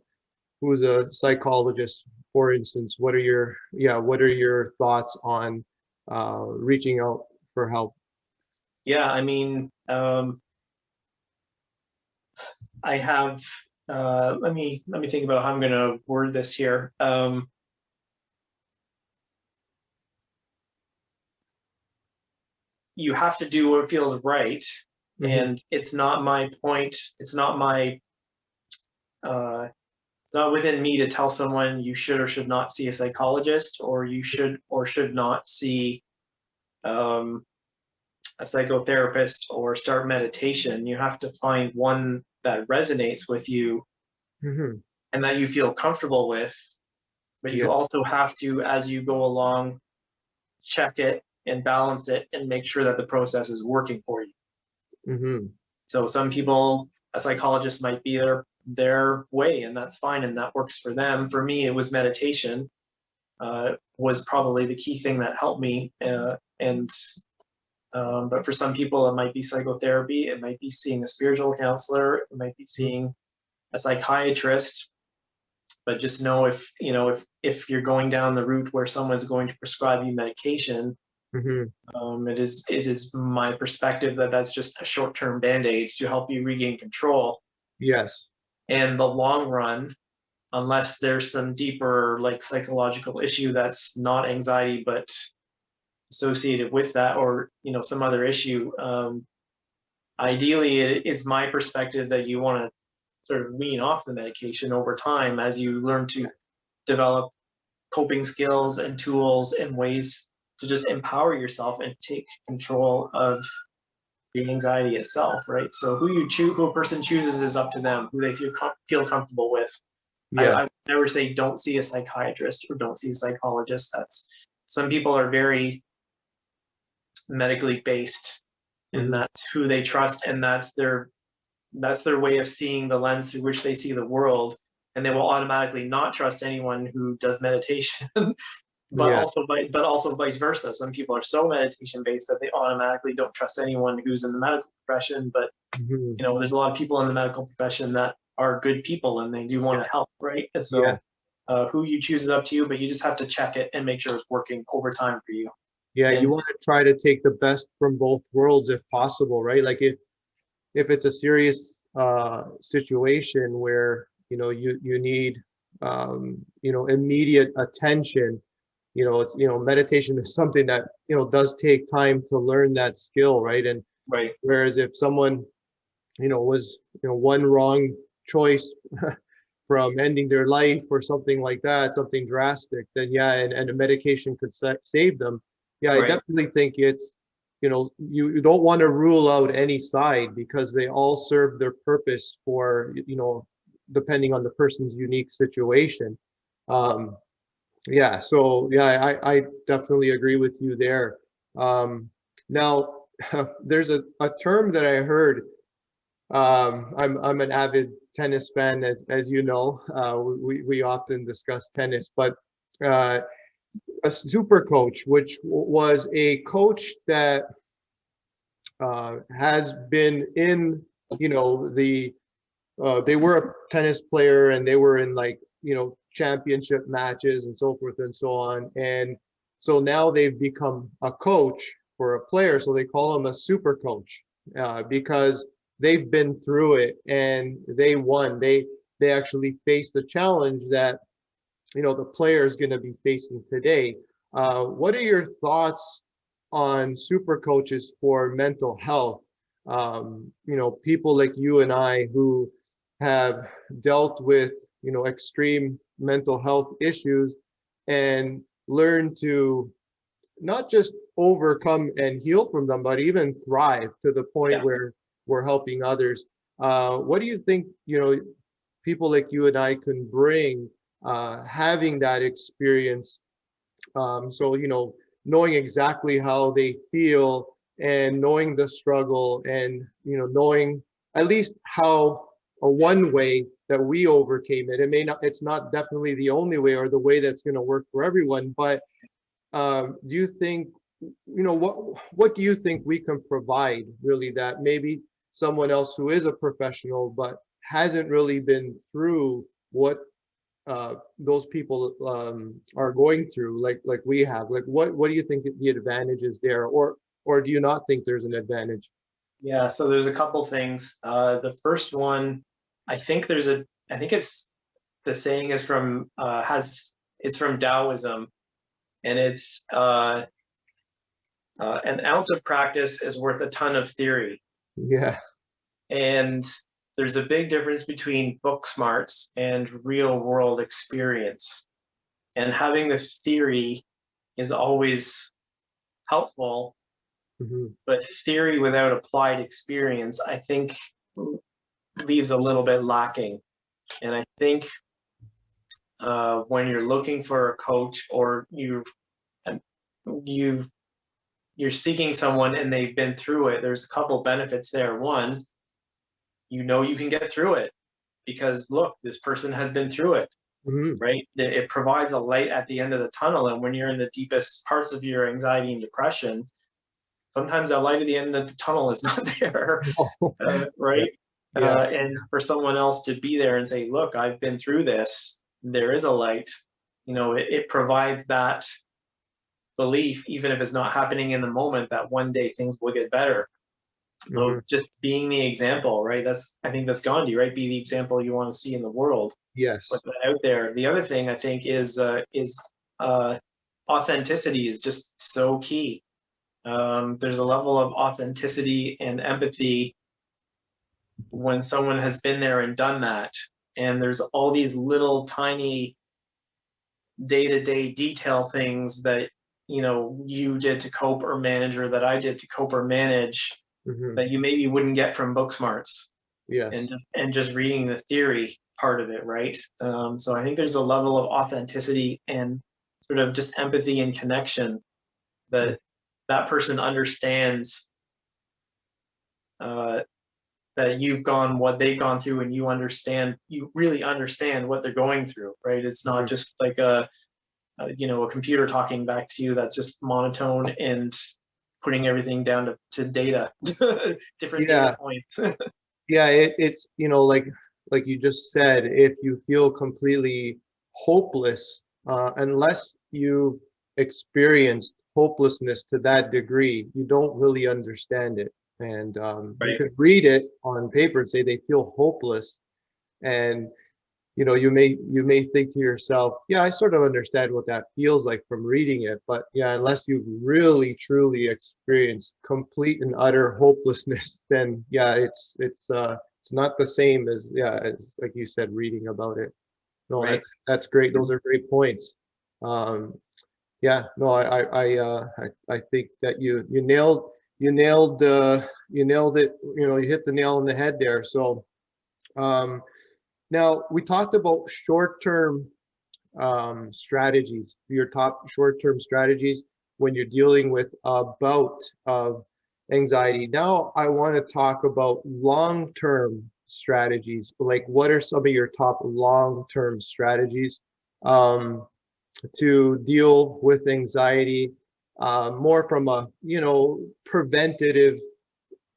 who's a psychologist, for instance, what are your thoughts on reaching out for help? Yeah, I mean, I have, let me think about how I'm going to word this here. You have to do what feels right, and it's not my point. It's not it's not within me to tell someone you should or should not see a psychologist, or you should or should not see a psychotherapist or start meditation. You have to find one that resonates with you and that you feel comfortable with, but you also have to, as you go along, check it and balance it and make sure that the process is working for you. So some people, a psychologist might be their way, and that's fine, and that works for them. For me, it was meditation, was probably the key thing that helped me. But for some people, it might be psychotherapy, it might be seeing a spiritual counselor, it might be seeing a psychiatrist. But just know if you're going down the route where someone's going to prescribe you medication, it is my perspective that that's just a short-term band-aid to help you regain control. Yes. In the long run, unless there's some deeper psychological issue that's not anxiety but associated with that, or some other issue, ideally it's my perspective that you want to sort of wean off the medication over time as you learn to develop coping skills and tools and ways to just empower yourself and take control of the anxiety itself, right? So who a person chooses is up to them, who they feel comfortable with. I would never say don't see a psychiatrist or don't see a psychologist. Some people are very medically based, and that's who they trust, and that's their way of seeing the lens through which they see the world, and they will automatically not trust anyone who does meditation. But also vice versa. Some people are so meditation based that they automatically don't trust anyone who's in the medical profession. But there's a lot of people in the medical profession that are good people and they do want to help, right? And so who you choose is up to you, but you just have to check it and make sure it's working over time for you. You want to try to take the best from both worlds if possible, right? Like if it's a serious situation where you need immediate attention, it's meditation is something that does take time to learn that skill, right? And whereas if someone was one wrong choice from ending their life or something like that, something drastic, then and a medication could save them. I definitely think it's you don't want to rule out any side, because they all serve their purpose for depending on the person's unique situation. Yeah, so yeah, I definitely agree with you there. Now, there's a term that I heard. I'm an avid tennis fan, as you know. We often discuss tennis, but a super coach, which was a coach that has been in, they were a tennis player and they were in, like, championship matches and so forth and so on. And so now they've become a coach for a player. So they call him a super coach, because they've been through it and they won. They actually faced the challenge that, the player is going to be facing today. What are your thoughts on super coaches for mental health? People like you and I who have dealt with, extreme mental health issues and learn to not just overcome and heal from them, but even thrive to the point Yeah. where we're helping others. What do you think, people like you and I can bring, having that experience? So, knowing exactly how they feel and knowing the struggle and, knowing at least how one way that we overcame it. It's not definitely the only way or the way that's going to work for everyone, but do you think, what do you think we can provide really that maybe someone else who is a professional but hasn't really been through what those people are going through, like we have? Like, what do you think the advantage is there, or do you not think there's an advantage? Yeah, so there's a couple things. The first one, I think it's the saying is from it's from Taoism, and it's an ounce of practice is worth a ton of theory. Yeah. And there's a big difference between book smarts and real world experience. And having the theory is always helpful, but theory without applied experience, I think, leaves a little bit lacking. And I think when you're looking for a coach, or you're seeking someone and they've been through it, there's a couple benefits there. One, you can get through it because, look, this person has been through it. Right? It provides a light at the end of the tunnel. And when you're in the deepest parts of your anxiety and depression, sometimes that light at the end of the tunnel is not there. Right? Yeah. And for someone else to be there and say, look, I've been through this, there is a light, it provides that belief, even if it's not happening in the moment, that one day things will get better. So just being the example, right? I think that's Gandhi, right? Be the example you want to see in the world. Yes. Put that out there. The other thing I think is authenticity is just so key. There's a level of authenticity and empathy when someone has been there and done that. And there's all these little tiny day-to-day detail things that, you did to cope or manage, or that I did to cope or manage, that you maybe wouldn't get from book smarts. Yes. And just reading the theory part of it, right? So I think there's a level of authenticity and sort of just empathy and connection that that person understands that you've gone what they've gone through, and you really understand what they're going through, right? It's not just like a computer talking back to you that's just monotone and putting everything down to data, different data points. Yeah, it's like you just said, if you feel completely hopeless, unless you experienced hopelessness to that degree, you don't really understand it. And you could read it on paper and say they feel hopeless, and you may think to yourself, yeah, I sort of understand what that feels like from reading it, but yeah, unless you've really truly experienced complete and utter hopelessness, then yeah, it's not the same as like you said, reading about it. No, that's great. Those are great points. Yeah, no, I think that you nailed it. You hit the nail on the head there. So Now, we talked about short-term strategies, your top short-term strategies when you're dealing with a bout of anxiety. Now, I want to talk about long-term strategies. Like, what are some of your top long-term strategies to deal with anxiety, more from a, preventative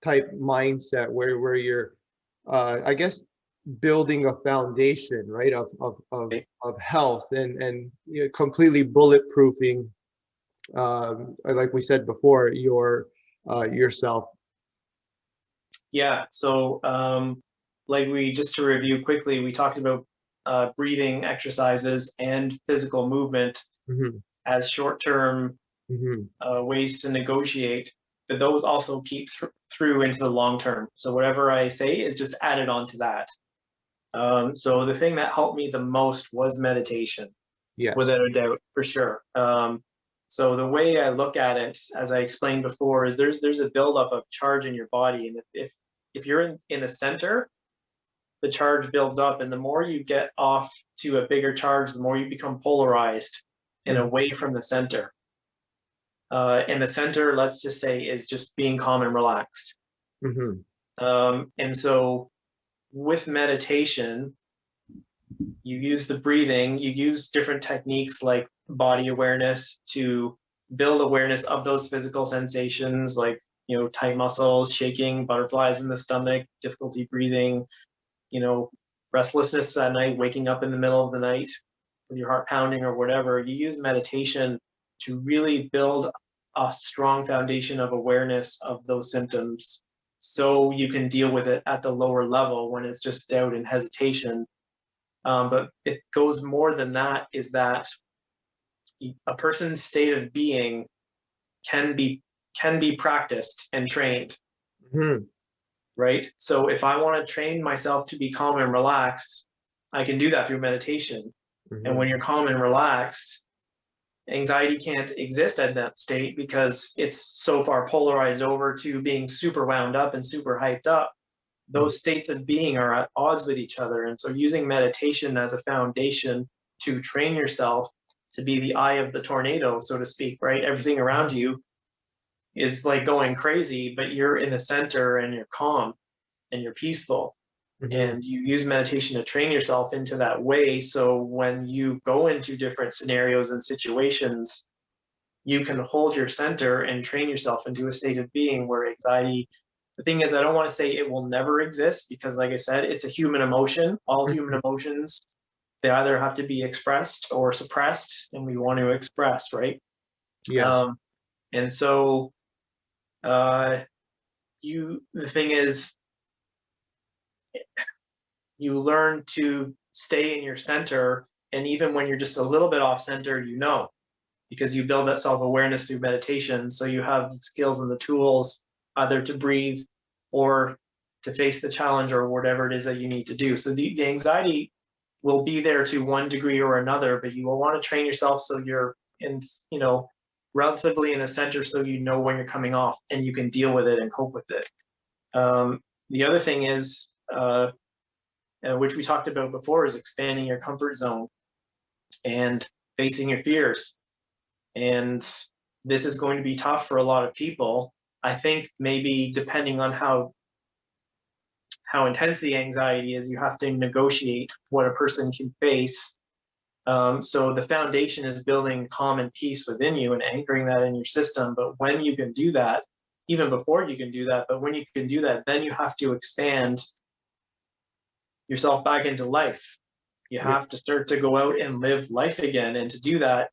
type mindset where you're, I guess, building a foundation, right, of health and completely bulletproofing, like we said before, yourself. Yeah. So, just to review quickly, we talked about breathing exercises and physical movement Mm-hmm. as short-term Mm-hmm. ways to negotiate, but those also keep through into the long term. So whatever I say is just added on to that. So the thing that helped me the most was meditation, Yes. without a doubt, for sure. So the way I look at it, as I explained before, is there's a buildup of charge in your body, and if you're in the center, the charge builds up, and the more you get off to a bigger charge, the more you become polarized and away from the center. And the center, let's just say, is just being calm and relaxed. Mm-hmm. And so with meditation, you use the breathing, you use different techniques like body awareness to build awareness of those physical sensations, like, tight muscles, shaking, butterflies in the stomach, difficulty breathing, restlessness at night, waking up in the middle of the night with your heart pounding or whatever. You use meditation to really build a strong foundation of awareness of those symptoms, so you can deal with it at the lower level when it's just doubt and hesitation. But it goes more than that, is that a person's state of being can be practiced and trained. Mm-hmm. Right? So if I want to train myself to be calm and relaxed, I can do that through meditation. Mm-hmm. And when you're calm and relaxed, anxiety can't exist at that state because it's so far polarized over to being super wound up and super hyped up. Those states of being are at odds with each other. And so using meditation as a foundation to train yourself to be the eye of the tornado, so to speak, right? Everything around you is like going crazy, but you're in the center and you're calm and you're peaceful. Mm-hmm. And you use meditation to train yourself into that way. So when you go into different scenarios and situations, you can hold your center and train yourself into a state of being where anxiety, the thing is, I don't want to say it will never exist, because like I said, it's a human emotion. All human emotions, they either have to be expressed or suppressed, and we want to express, right? Yeah. And so the thing is, you learn to stay in your center, and even when you're just a little bit off center, because you build that self-awareness through meditation. So you have the skills and the tools either to breathe or to face the challenge or whatever it is that you need to do. So the anxiety will be there to one degree or another, but you will want to train yourself so you're in, relatively in the center, so you know when you're coming off and you can deal with it and cope with it. The other thing is, which we talked about before, is expanding your comfort zone and facing your fears. And this is going to be tough for a lot of people. I think maybe depending on how intense the anxiety is, you have to negotiate what a person can face. So the foundation is building calm and peace within you and anchoring that in your system. But when you can do that, even before you can do that, but when you can do that, then you have to expand yourself back into life. You have to start to go out and live life again. And to do that,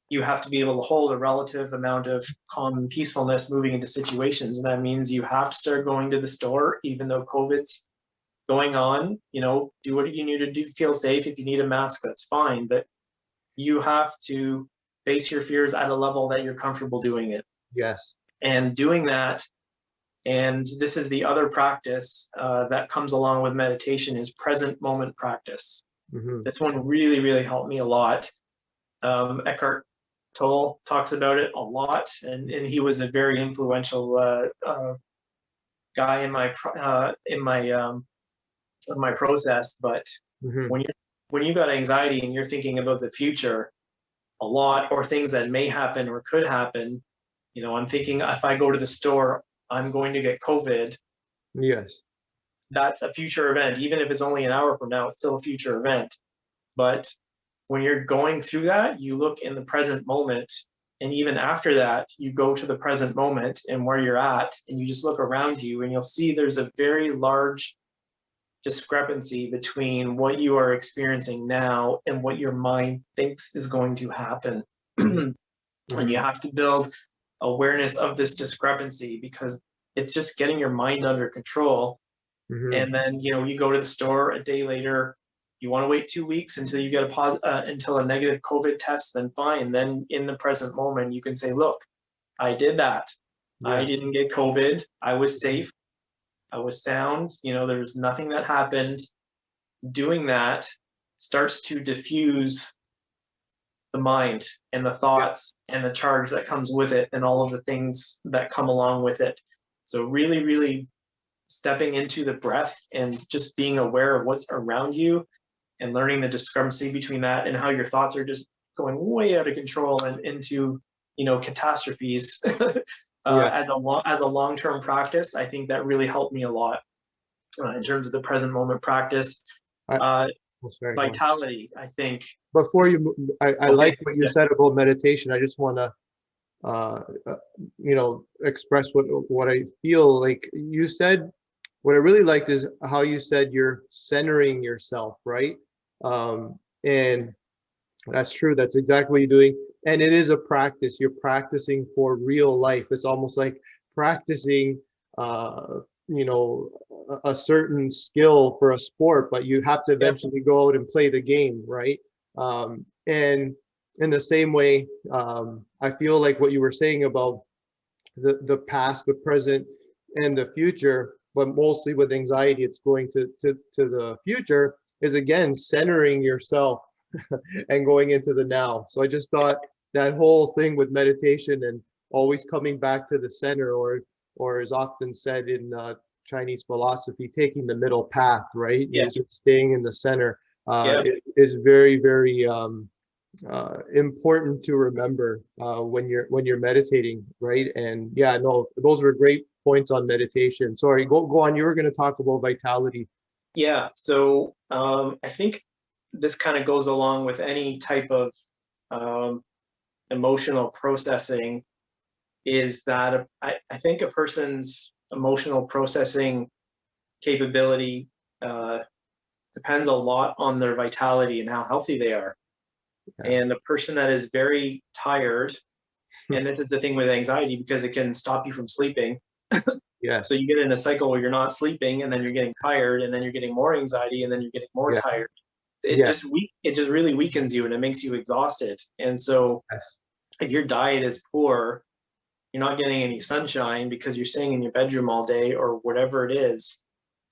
you have to be able to hold a relative amount of calm and peacefulness moving into situations. And that means you have to start going to the store, even though COVID's going on. Do what you need to do to feel safe. If you need a mask, that's fine. But you have to face your fears at a level that you're comfortable doing it. Yes. And doing that, and this is the other practice that comes along with meditation, is present moment practice. Mm-hmm. This one really, really helped me a lot. Eckhart Tolle talks about it a lot, and he was a very influential guy in my process. But Mhm. When you got anxiety and you're thinking about the future a lot, or things that may happen or could happen, I'm thinking if I go to the store, I'm going to get COVID. Yes. That's a future event. Even if it's only an hour from now, it's still a future event. But when you're going through that, you look in the present moment. And even after that, you go to the present moment and where you're at, and you just look around you, and you'll see there's a very large discrepancy between what you are experiencing now and what your mind thinks is going to happen. And you Mhm. have to build awareness of this discrepancy, because it's just getting your mind under control. Mhm. And then you go to the store a day later, you want to wait 2 weeks until you get until a negative COVID test, then fine. Then in the present moment, you can say, look, I did that. I Yeah. didn't get COVID. I was Mhm. safe. I was sound. There's nothing that happened. Doing that starts to diffuse the mind and the Yeah. thoughts and the charge that comes with it and all of the things that come along with it. So really, really stepping into the breath and just being aware of what's around you, and learning the discrepancy between that and how your thoughts are just going way out of control and into catastrophes. Yeah. As a long-term practice, I think that really helped me a lot in terms of the present moment practice. I, uh, that's very good. Vitality, I think. Before you, I Okay. like what you Yeah. said about meditation. I just want to, uh, uh, express what I feel. Like you said, what I really liked is how you said you're centering yourself, right? And that's true. That's exactly what you're doing. And it is a practice. You're practicing for real life. It's almost like practicing, you know, a certain skill for a sport, but you have to Yep. eventually go out and play the game, right? And in the same way, I feel like what you were saying about the past, the present, and the future, but mostly with anxiety, it's going to the future, is again centering yourself and going into the now. So I just thought that whole thing with meditation and always coming back to the center, or is often said in Chinese philosophy, taking the middle path, right? Yeah. Is just staying in the center. Yeah. It is very, very important to remember when you're meditating, right? And yeah, no, those were great points on meditation. Sorry, go on. You were going to talk about vitality. Yeah. So I think this kind of goes along with any type of um, emotional processing, is that I think a person's emotional processing capability uh, depends a lot on their vitality and how healthy they are. Yeah. And a person that is very tired, and this is the thing with anxiety, because it can stop you from sleeping. So Yes. you get in a cycle where you're not sleeping, and then you're getting tired, and then you're getting more anxiety, and then you're getting more Yeah. tired. Yeah. It just really weakens you, and it makes you exhausted. And so Yes. if your diet is poor, you're not getting any sunshine because you're staying in your bedroom all day or whatever it is.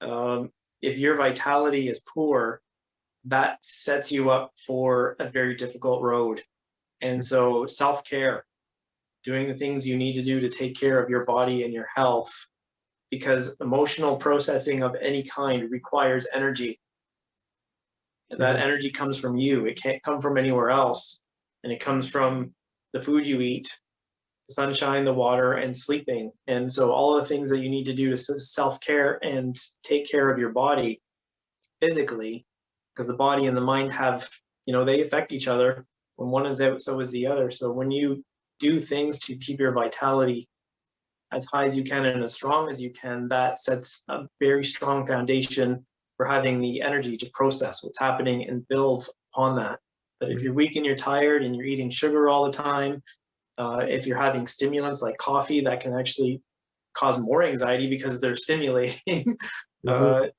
Um, if your vitality is poor, that sets you up for a very difficult road. And so self-care, doing the things you need to do to take care of your body and your health, because emotional processing of any kind requires energy. And that Mhm. energy comes from you. It can't come from anywhere else. And it comes from the food you eat, the sunshine, the water, and sleeping. And so all of the things that you need to do to self-care and take care of your body physically, because the body and the mind have, they affect each other. When one is out, so is the other. So when you do things to keep your vitality as high as you can and as strong as you can, that sets a very strong foundation for having the energy to process what's happening and build upon that. But if Mhm. you're weak and you're tired and you're eating sugar all the time, if you're having stimulants like coffee, that can actually cause more anxiety because they're stimulating. Mhm.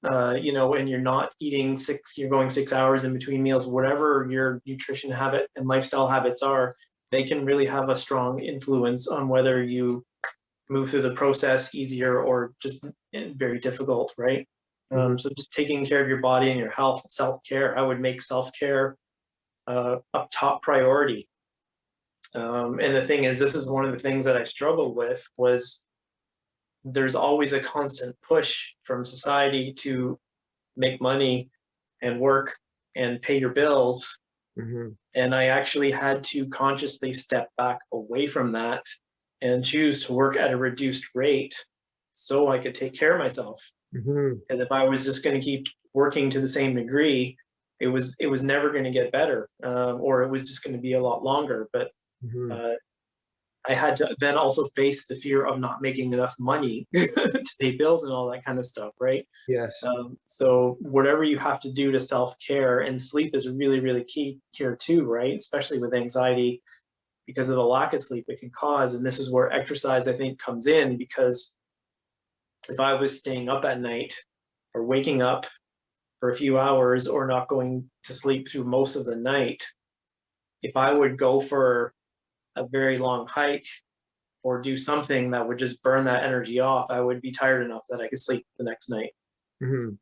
uh, and you're not eating you're going 6 hours in between meals, whatever your nutrition habit and lifestyle habits are, they can really have a strong influence on whether you move through the process easier or just very difficult, right? Mhm. So just taking care of your body and your health, self-care, I would make self-care a top priority. And the thing is, this is one of the things that I struggled with, was there's always a constant push from society to make money and work and pay your bills. Mhm. And I actually had to consciously step back away from that and choose to work at a reduced rate so I could take care of myself. Mhm. And if I was just going to keep working to the same degree, it was never going to get better, or it was just going to be a lot longer. But Mhm. uh, I had to then also face the fear of not making enough money to pay bills and all that kind of stuff, right? Yes. So whatever you have to do to self-care, and sleep is really, really key here too, right? Especially with anxiety, because of the lack of sleep it can cause. And this is where exercise, I think, comes in, because if I was staying up at night or waking up for a few hours or not going to sleep through most of the night, if I would go for a very long hike or do something that would just burn that energy off, I would be tired enough that I could sleep the next night. Mhm.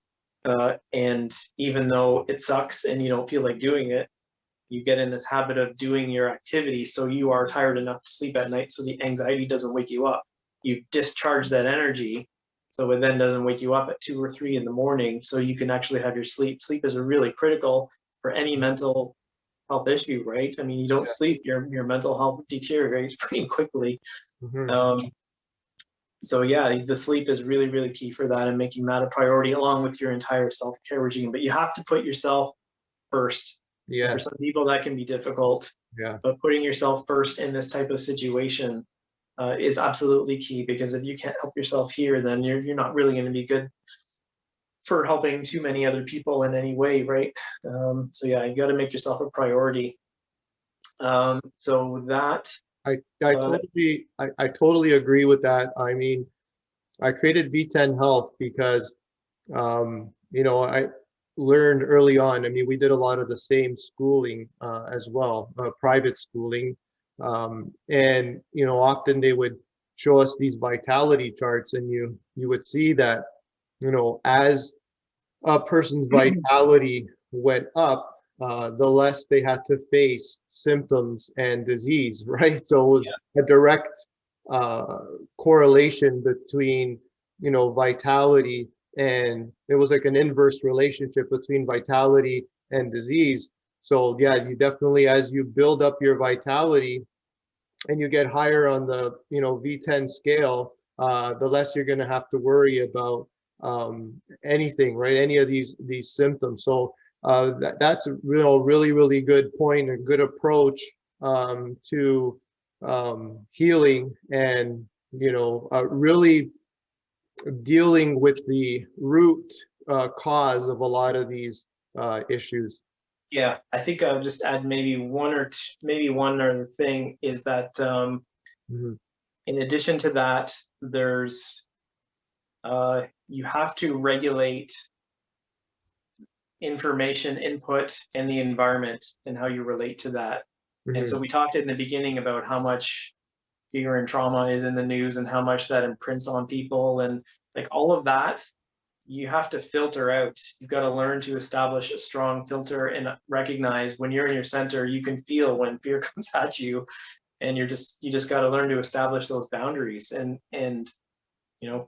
And even though it sucks and you don't feel like doing it, you get in this habit of doing your activity so you are tired enough to sleep at night so the anxiety doesn't wake you up. You discharge that energy so it then doesn't wake you up at 2 or 3 in the morning so you can actually have your sleep. Sleep is really critical for any mental health issue, right? I mean, you don't Yeah. sleep, your mental health deteriorates pretty quickly. Mhm. Um, so yeah, the sleep is really, really key for that, and making that a priority along with your entire self-care regime. But you have to put yourself first. And for Yes. some people that can be difficult, Yeah. but putting yourself first in this type of situation is absolutely key, because if you can't help yourself here, then you're not really going to be good for helping too many other people in any way, right? So yeah, you got to make yourself a priority. So that uh, I totally agree with that. I mean, I created V10 Health because I learned early on. I mean, we did a lot of the same schooling as well, private schooling. And often they would show us these vitality charts, and you would see that, as a person's vitality went up, the less they had to face symptoms and disease, right? So it was a direct uh, correlation between, vitality, and it was like an inverse relationship between vitality and disease. So yeah, you definitely, as you build up your vitality and you get higher on the, V10 scale, the less you're going to have to worry about anything, right? Any of these symptoms. So that's a really, really good point, a good approach to healing, and really dealing with the root cause of a lot of these issues. yeah, I think I'll just add maybe one other thing is that Mhm. in addition to that, there's you have to regulate information input and the environment and how you relate to that. And so Mhm. we talked in the beginning about how much fear and trauma is in the news and how much that imprints on people, and like all of that you have to filter out. You've got to learn to establish a strong filter and recognize when you're in your center, you can feel when fear comes at you, and you just got to learn to establish those boundaries, and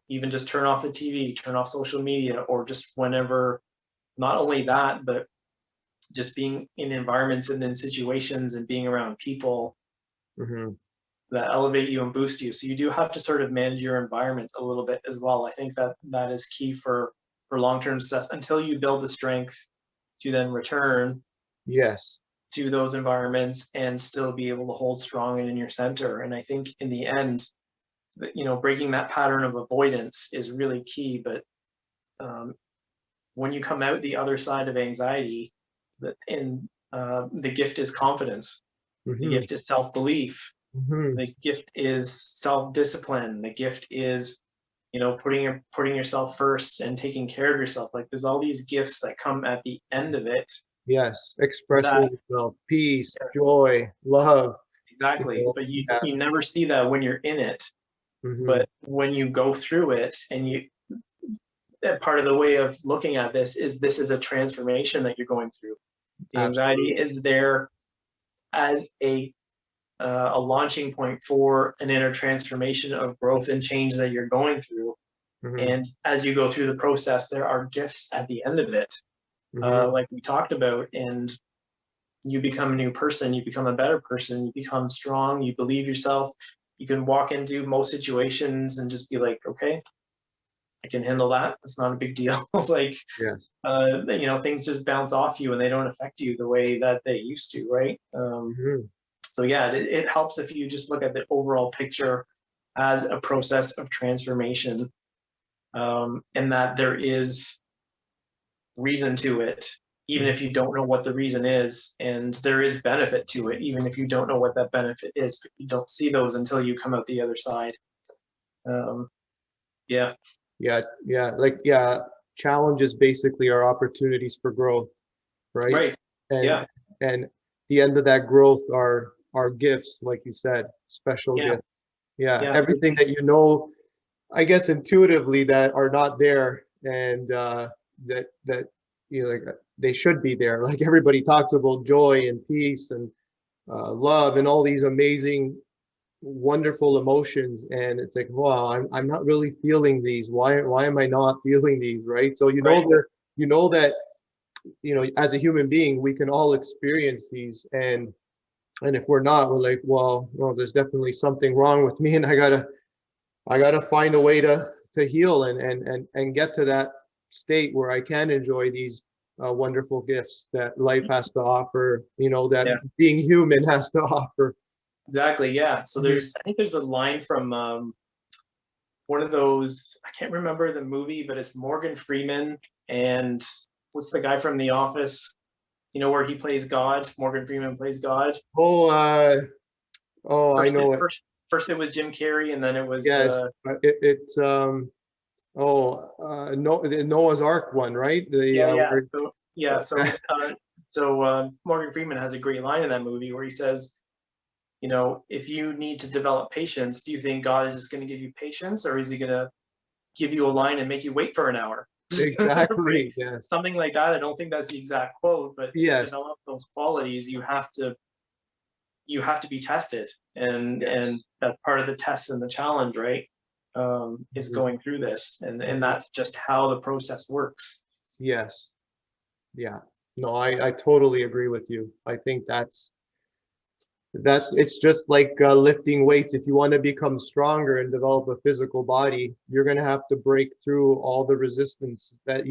even just turn off the TV, turn off social media, or just whenever. Not only that, but just being in environments and in situations and being around people Mhm. that elevate you and boost you. So you do have to sort of manage your environment a little bit as well. I think that that is key for long-term success until you build the strength to then return Yes. to those environments and still be able to hold strong and in your center. And I think in the end, breaking that pattern of avoidance is really key. But um, when you come out the other side of anxiety, the gift is confidence. The Mhm. gift is self-belief. Mhm. The gift is self-discipline. The gift is, putting yourself first and taking care of yourself. Like there's all these gifts that come at the end of it Yes, that expressing yourself, peace, joy, love, you exactly, know, but you yeah. you never see that when you're in it. Mhm. But when you go through it, and that part of the way of looking at this is a transformation that you're going through. The anxiety Absolutely. is there as a launching point for an inner transformation of growth and change that you're going through. Mhm. And as you go through the process, there are gifts at the end of it like we talked about, and you become a new person, you become a better person, you become strong, you believe yourself, you can walk into most situations and just be like, okay, I can handle that. It's not a big deal. Like, Yeah. you know, things just bounce off you and they don't affect you the way that they used to, right? So yeah, it helps if you just look at the overall picture as a process of transformation, and that there is reason to it, even if you don't know what the reason is, and there is benefit to it, even if you don't know what that benefit is, but you don't see those until you come out the other side. Yeah. Yeah. Challenges basically are opportunities for growth, right? Right. And Yeah. and the end of that growth are gifts, like you said, special Yeah. gifts. Yeah, Yeah. everything that you know, I guess intuitively, that are not there, and that you know, like they should be there. Like everybody talks about joy and peace and love and all these amazing, wonderful emotions, and it's like, wow, I'm not really feeling these. Why am I not feeling these? Right? So Right. you know that as a human being, we can all experience these, and if we're not, we're like, well, there's definitely something wrong with me, and I gotta find a way to heal and get to that state where I can enjoy these wonderful gifts that life has to offer, that Yeah. being human has to offer. Exactly. Yeah. So I think there's a line from one of those, I can't remember the movie, but it's Morgan Freeman and what's the guy from The Office? You know, where he plays God. Morgan Freeman plays God. Oh, I First, know it. first it was Jim Carrey, and then it was Yes, it's no, the Noah's Ark one, right? The yeah. where, So yeah, Morgan Freeman has a great line in that movie where he says, you know, if you need to develop patience, do you think God is just going to give you patience, or is he going to give you a line and make you wait for an hour? Right? exactly, yes, Something like that. I don't think that's the exact quote, but to yes, develop those qualities, you have to be tested, yes. and that's part of the test and the challenge, right? Is Mhm, going through this, and mhm. that's just how the process works. Yes, yeah. No, I totally agree with you. I think it's just like lifting weights. If you want to become stronger and develop a physical body, you're going to have to break through all the resistance that,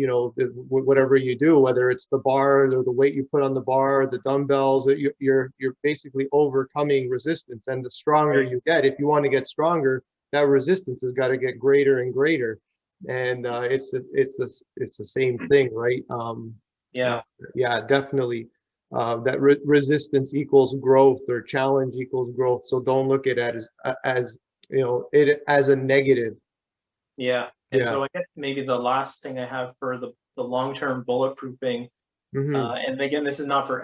whatever you do, whether it's the bar or the weight you put on the bar, the dumbbells, you're basically overcoming resistance. And the stronger Right. you get, if you want to get stronger, that resistance has got to get greater and greater. And it's the same thing, right? Uh, Yeah. yeah, definitely. That resistance equals growth, or challenge equals growth. So don't look at it as it as a negative. Yeah. And Yeah. so I guess maybe the last thing I have for the long-term bulletproofing, Hmm. and again, this is not for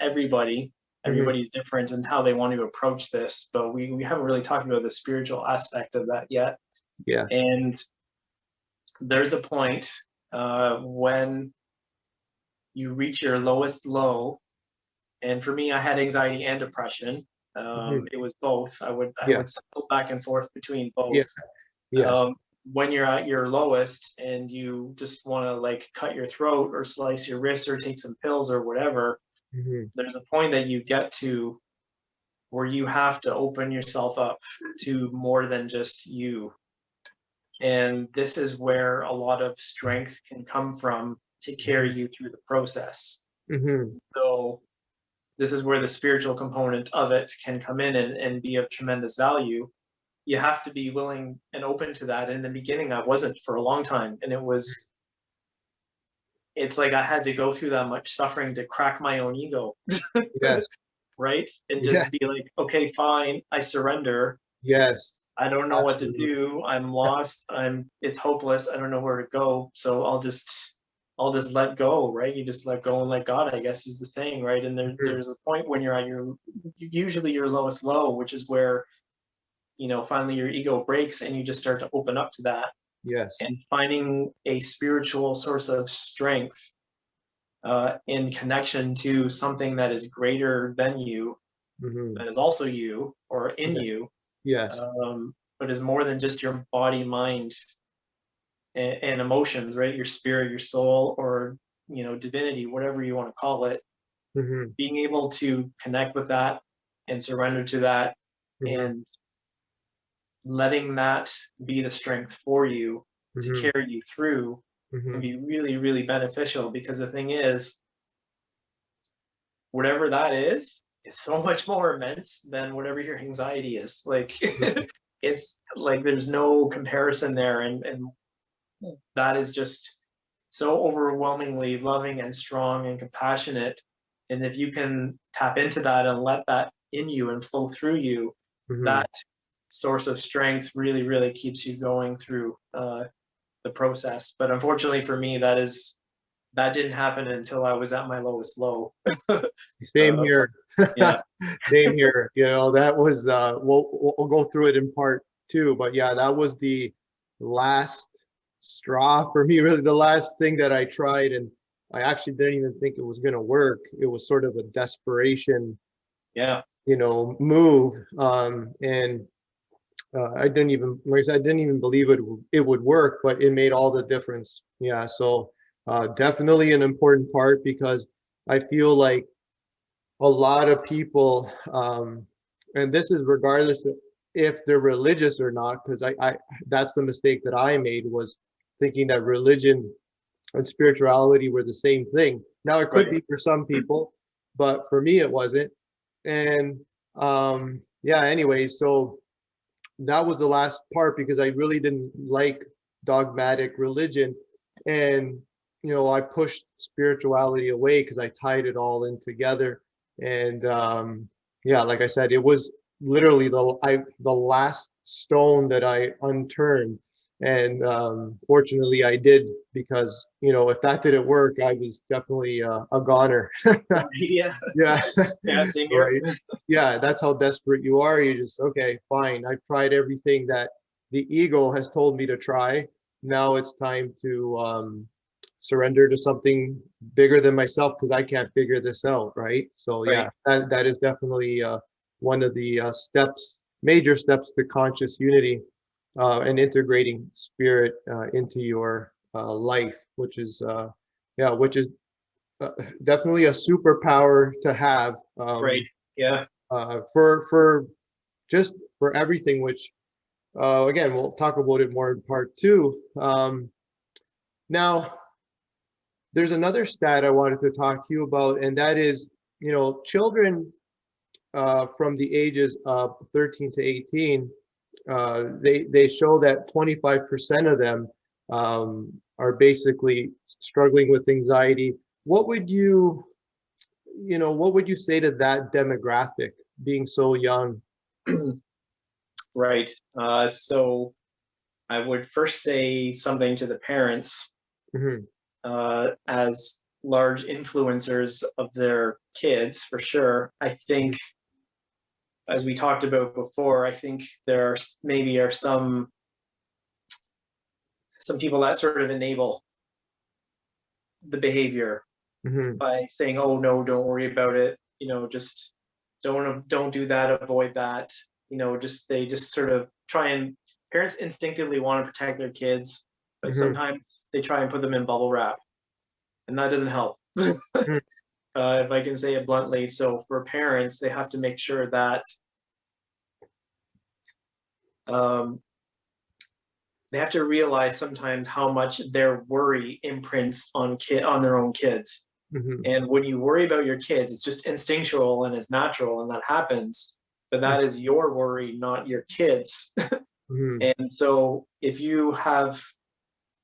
everybody. Hmm. Everybody's different in how they want to approach this, but we haven't really talked about the spiritual aspect of that yet. Yes. And there's a point when you reach your lowest low. And for me, I had anxiety and depression. Hmm. It was both. I Yeah. would cycle back and forth between Yeah. both. Yes. When you're at your lowest and you just want to like cut your throat or slice your wrist or take some pills or whatever, Hmm. there's a point that you get to where you have to open yourself up to more than just you. And this is where a lot of strength can come from to carry you through the process. Hmm. So this is where the spiritual component of it can come in and be of tremendous value. You have to be willing and open to that. In the beginning, I wasn't for a long time. And it's like I had to go through that much suffering to crack my own ego, Yes. right? And Yeah. just be like, okay, fine, I surrender. Yes. I don't know what to Absolutely. do. I'm lost. It's hopeless. I don't know where to go. So I'll just let go, right? You just let go and let God, I guess, is the thing, right? And Hmm. there's a point when you're at usually your lowest low, which is where, finally your ego breaks and you just start to open up to that, Yes. and finding a spiritual source of strength in connection to something that is greater than you, Hmm. that is also you or in Yeah. you, Yes. but is more than just your body, mind, and emotions, right? Your spirit, your soul, or divinity, whatever you want to call it, Mhm. being able to connect with that and surrender to that, Mhm. and letting that be the strength for you to Mhm. carry you through can Mhm. be really, really beneficial, because the thing is, whatever that is so much more immense than whatever your anxiety is. Like Mhm. it's like there's no comparison there, and that is just so overwhelmingly loving and strong and compassionate. And if you can tap into that and let that in you and flow through you, Mhm. that source of strength really, really keeps you going through the process. But unfortunately for me, that didn't happen until I was at my lowest low. Same uh, here. yeah, Same here. That was we'll go through it in part two, but yeah, that was the last straw for me, really the last thing that I tried, and I actually didn't even think it was going to work. It was sort of a desperation, yeah, move. And I didn't even, like I said, I didn't even believe it would work, but it made all the difference. Yeah, so definitely an important part, because I feel like a lot of people, and this is regardless of if they're religious or not, because I that's the mistake that I made, was thinking that religion and spirituality were the same thing. Now it could right. be for some people, but for me it wasn't. And yeah, anyway, so that was the last part, because I really didn't like dogmatic religion. And I pushed spirituality away because I tied it all in together. And yeah, like I said, it was literally the last stone that I unturned. And fortunately I did, because if that didn't work, I was definitely a goner. Yeah, Yeah. yeah, same here. Right. Yeah, that's how desperate you are. You just, okay, fine. I've tried everything that the ego has told me to try. Now it's time to surrender to something bigger than myself, because I can't figure this out, right? So Right. yeah, that is definitely one of the major steps to conscious unity, and integrating spirit into your life, which is uh, definitely a superpower to have, Right. Yeah. for just for everything. Which again, we'll talk about it more in part two. Now, there's another stat I wanted to talk to you about, and that is, children from the ages of 13 to 18, they show that 25% of them are basically struggling with anxiety. What would you what would you say to that demographic, being so young? Right. So I would first say something to the parents, Hmm. as large influencers of their kids, for sure. I think, as we talked about before, I think there are maybe are some people that sort of enable the behavior Hmm. by saying, "Oh no, don't worry about it. Just don't do that. Avoid that. Just they just sort of try and parents instinctively want to protect their kids, but Hmm. sometimes they try and put them in bubble wrap, and that doesn't help." If I can say it bluntly. So for parents, they have to make sure that um, they have to realize sometimes how much their worry imprints on their own kids. Hmm. And when you worry about your kids, it's just instinctual and it's natural and that happens. But that is your worry, not your kids. Hmm. And so if you have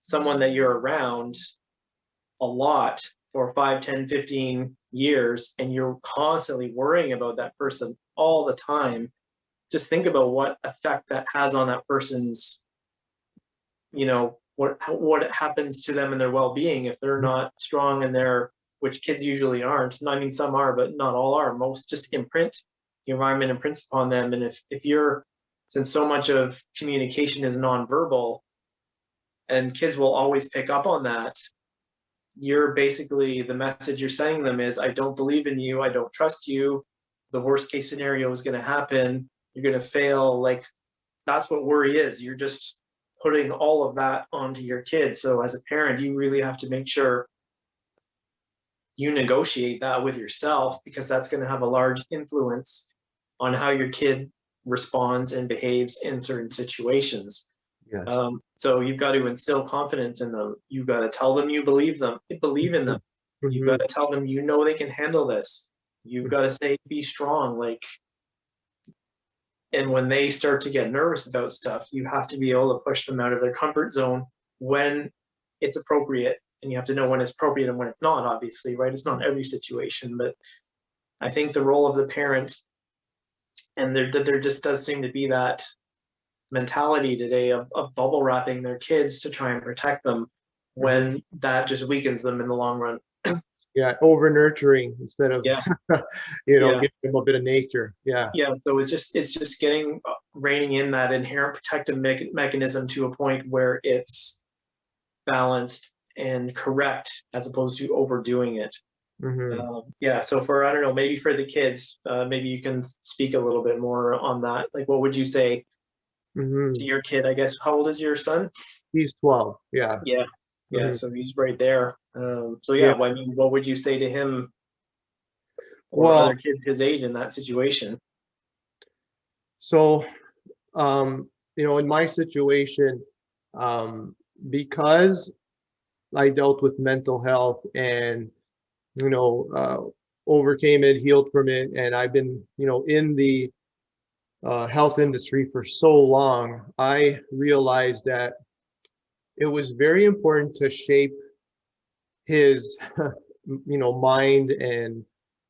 someone that you're around a lot for 5, 10, 15 years, and you're constantly worrying about that person all the time, just think about what effect that has on that person's, what happens to them and their well-being if they're not strong in their, which kids usually aren't. I mean, some are, but not all are. Most just imprint, the environment imprints upon them. And if you're, since so much of communication is nonverbal, and kids will always pick up on that, you're basically, the message you're sending them is, I don't believe in you, I don't trust you, the worst case scenario is going to happen, you're going to fail. Like, that's what worry is. You're just putting all of that onto your kids. So as a parent, you really have to make sure you negotiate that with yourself, because that's going to have a large influence on how your kid responds and behaves in certain situations. Yes. So you've got to instill confidence in them. You've got to tell them you believe in them. You've got to tell them, you know, they can handle this. You've got to say, be strong. Like, and when they start to get nervous about stuff, you have to be able to push them out of their comfort zone when it's appropriate. And you have to know when it's appropriate and when it's not, obviously, right? It's not every situation, but I think the role of the parents, and there just does seem to be that mentality today of bubble wrapping their kids to try and protect them, when that just weakens them in the long run. Yeah, over nurturing instead of giving them a bit of nature. Yeah. So it's just getting reining in that inherent protective mechanism to a point where it's balanced and correct, as opposed to overdoing it. So for, I don't know, maybe for the kids, maybe you can speak a little bit more on that. Like, what would you say to your kid? I guess, how old is your son? He's 12. Yeah. So he's right there. What would you say to him or other kids his age in that situation? So, in my situation, because I dealt with mental health and, overcame it, healed from it, and I've been, in the health industry for so long, I realized that it was very important to shape his, mind and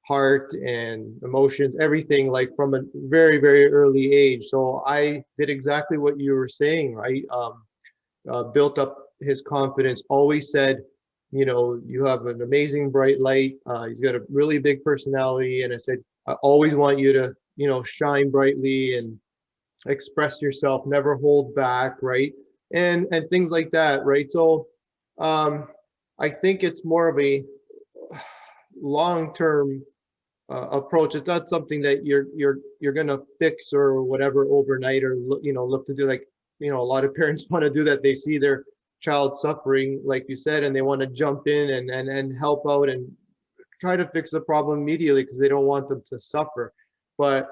heart and emotions, everything, like from a very, very early age. So I did exactly what you were saying, right? Built up his confidence, always said, you have an amazing bright light. He's got a really big personality. And I said, I always want you to, shine brightly and express yourself, never hold back, right? And things like that, right? So I think it's more of a long-term approach. It's not something that you're gonna fix or whatever overnight, or look to do. Like, a lot of parents want to do that. They see their child suffering, like you said, and they want to jump in and help out and try to fix the problem immediately because they don't want them to suffer. But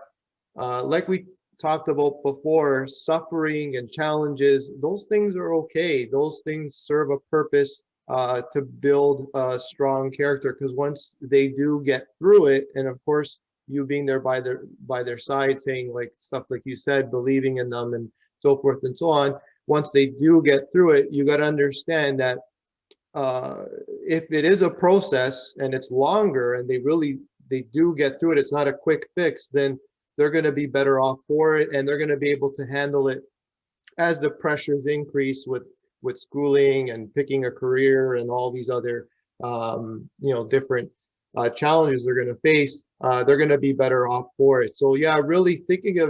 like we talked about before, suffering and challenges, those things are okay. Those things serve a purpose to build a strong character, because once they do get through it, and of course you being there by their side, saying like stuff like you said, believing in them and so forth and so on, once they do get through it, you got to understand that if it is a process and it's longer and they do get through it, it's not a quick fix, then they're going to be better off for it, and they're going to be able to handle it as the pressures increase with schooling and picking a career and all these other different challenges they're going to face. They're going to be better off for it. So yeah, really thinking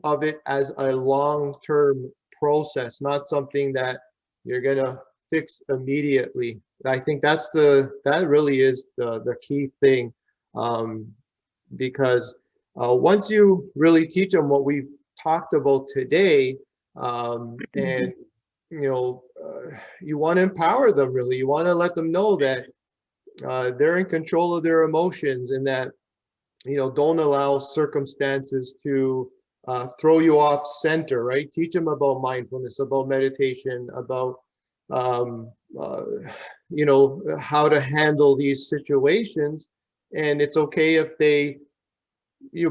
of it as a long-term process, not something that you're going to fix immediately. I think that really is the key thing, because once you really teach them what we've talked about today, and you want to empower them, really. You want to let them know that they're in control of their emotions, and that, don't allow circumstances to throw you off center, right? Teach them about mindfulness, about meditation, about, how to handle these situations. And it's okay if they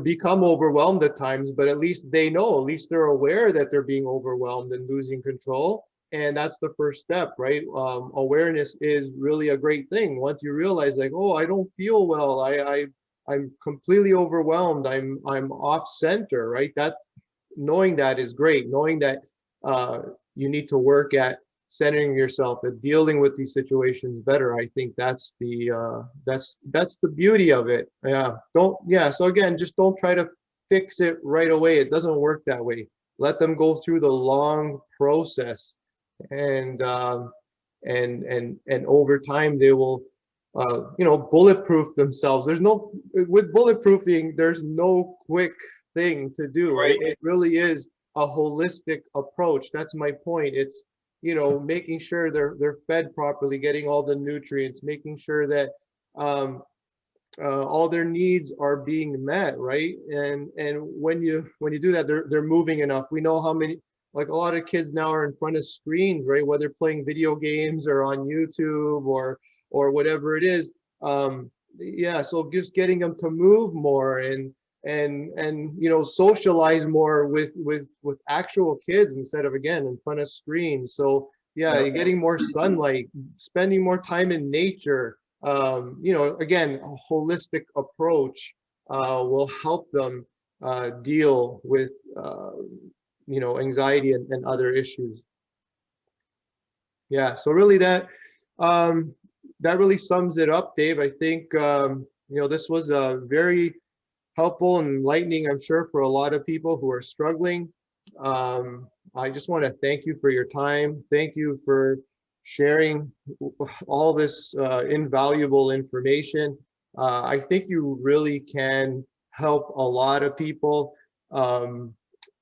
become overwhelmed at times, but at least they're aware that they're being overwhelmed and losing control. And that's the first step, right? Awareness is really a great thing. Once you realize, like, oh, I don't feel well, I'm completely overwhelmed, I'm off center, right? That, knowing that is great. Knowing that you need to work at centering yourself and dealing with these situations better. I think that's the beauty of it. So again, just don't try to fix it right away. It doesn't work that way. Let them go through the long process, and over time they will bulletproof themselves. With bulletproofing, there's no quick thing to do, right? It really is a holistic approach. That's my point. It's making sure they're fed properly, getting all the nutrients, making sure that all their needs are being met, right? And when you do that, they're moving enough. We know how many, like a lot of kids now are in front of screens, right? Whether playing video games or on YouTube or whatever it is. Yeah, so just getting them to move more and socialize more with actual kids instead of, again, in front of screens. So yeah, Yeah. you're getting more sunlight, spending more time in nature. Again, a holistic approach will help them deal with anxiety and other issues. Yeah, so really that really sums it up, Dave. I think this was a very helpful and enlightening, I'm sure, for a lot of people who are struggling. I just want to thank you for your time. Thank you for sharing all this invaluable information. I think you really can help a lot of people.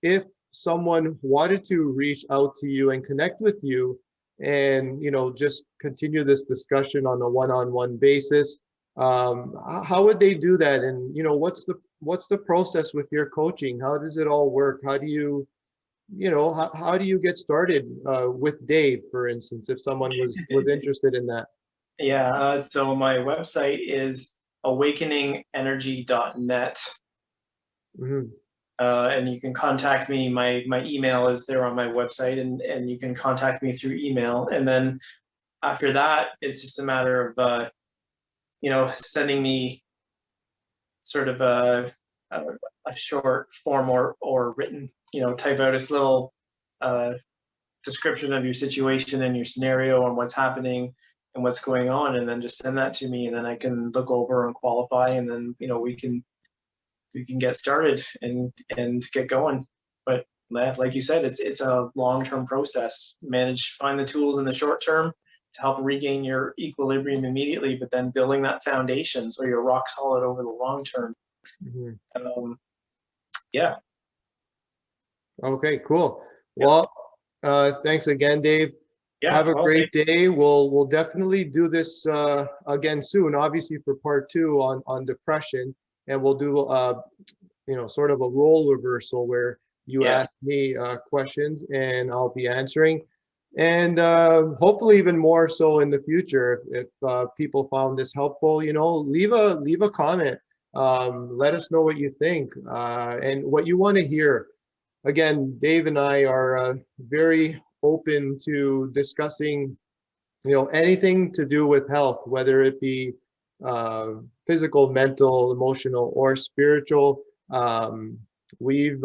If someone wanted to reach out to you and connect with you and just continue this discussion on a one-on-one basis, how would they do that? And what's the process with your coaching? How does it all work? How do you how do you get started with Dave, for instance, if someone was interested in that? Yeah, so my website is awakeningenergy.net. Mm-hmm. And you can contact me. My email is there on my website, and you can contact me through email. And then after that, it's just a matter of sending me sort of a short form or written, type out this little description of your situation and your scenario and what's happening and what's going on, and then just send that to me, and then I can look over and qualify, and then we can get started and get going. But like you said, it's a long-term process. Find the tools in the short term to help regain your equilibrium immediately, but then building that foundation so you're rock solid over the long term. Mm-hmm. Yeah. Okay, cool. Well, thanks again, Dave. Yeah. Have a great day. We'll definitely do this again soon, obviously for part 2 on depression, and we'll do sort of a role reversal where you ask me questions and I'll be answering, and hopefully even more so in the future. If people found this helpful, leave a comment. Let us know what you think and what you want to hear. Again, Dave and I are very open to discussing, anything to do with health, whether it be physical, mental, emotional, or spiritual. We've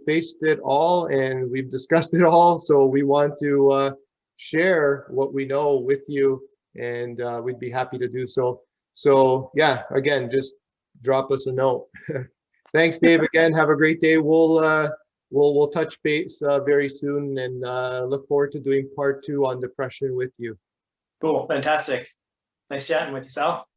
faced it all and we've discussed it all. So we want to share what we know with you, and we'd be happy to do so. So yeah, again, just drop us a note. Thanks, Dave. Again, have a great day. We'll touch base very soon, and look forward to doing part 2 on depression with you. Cool. Fantastic. Nice chatting with you, Sal.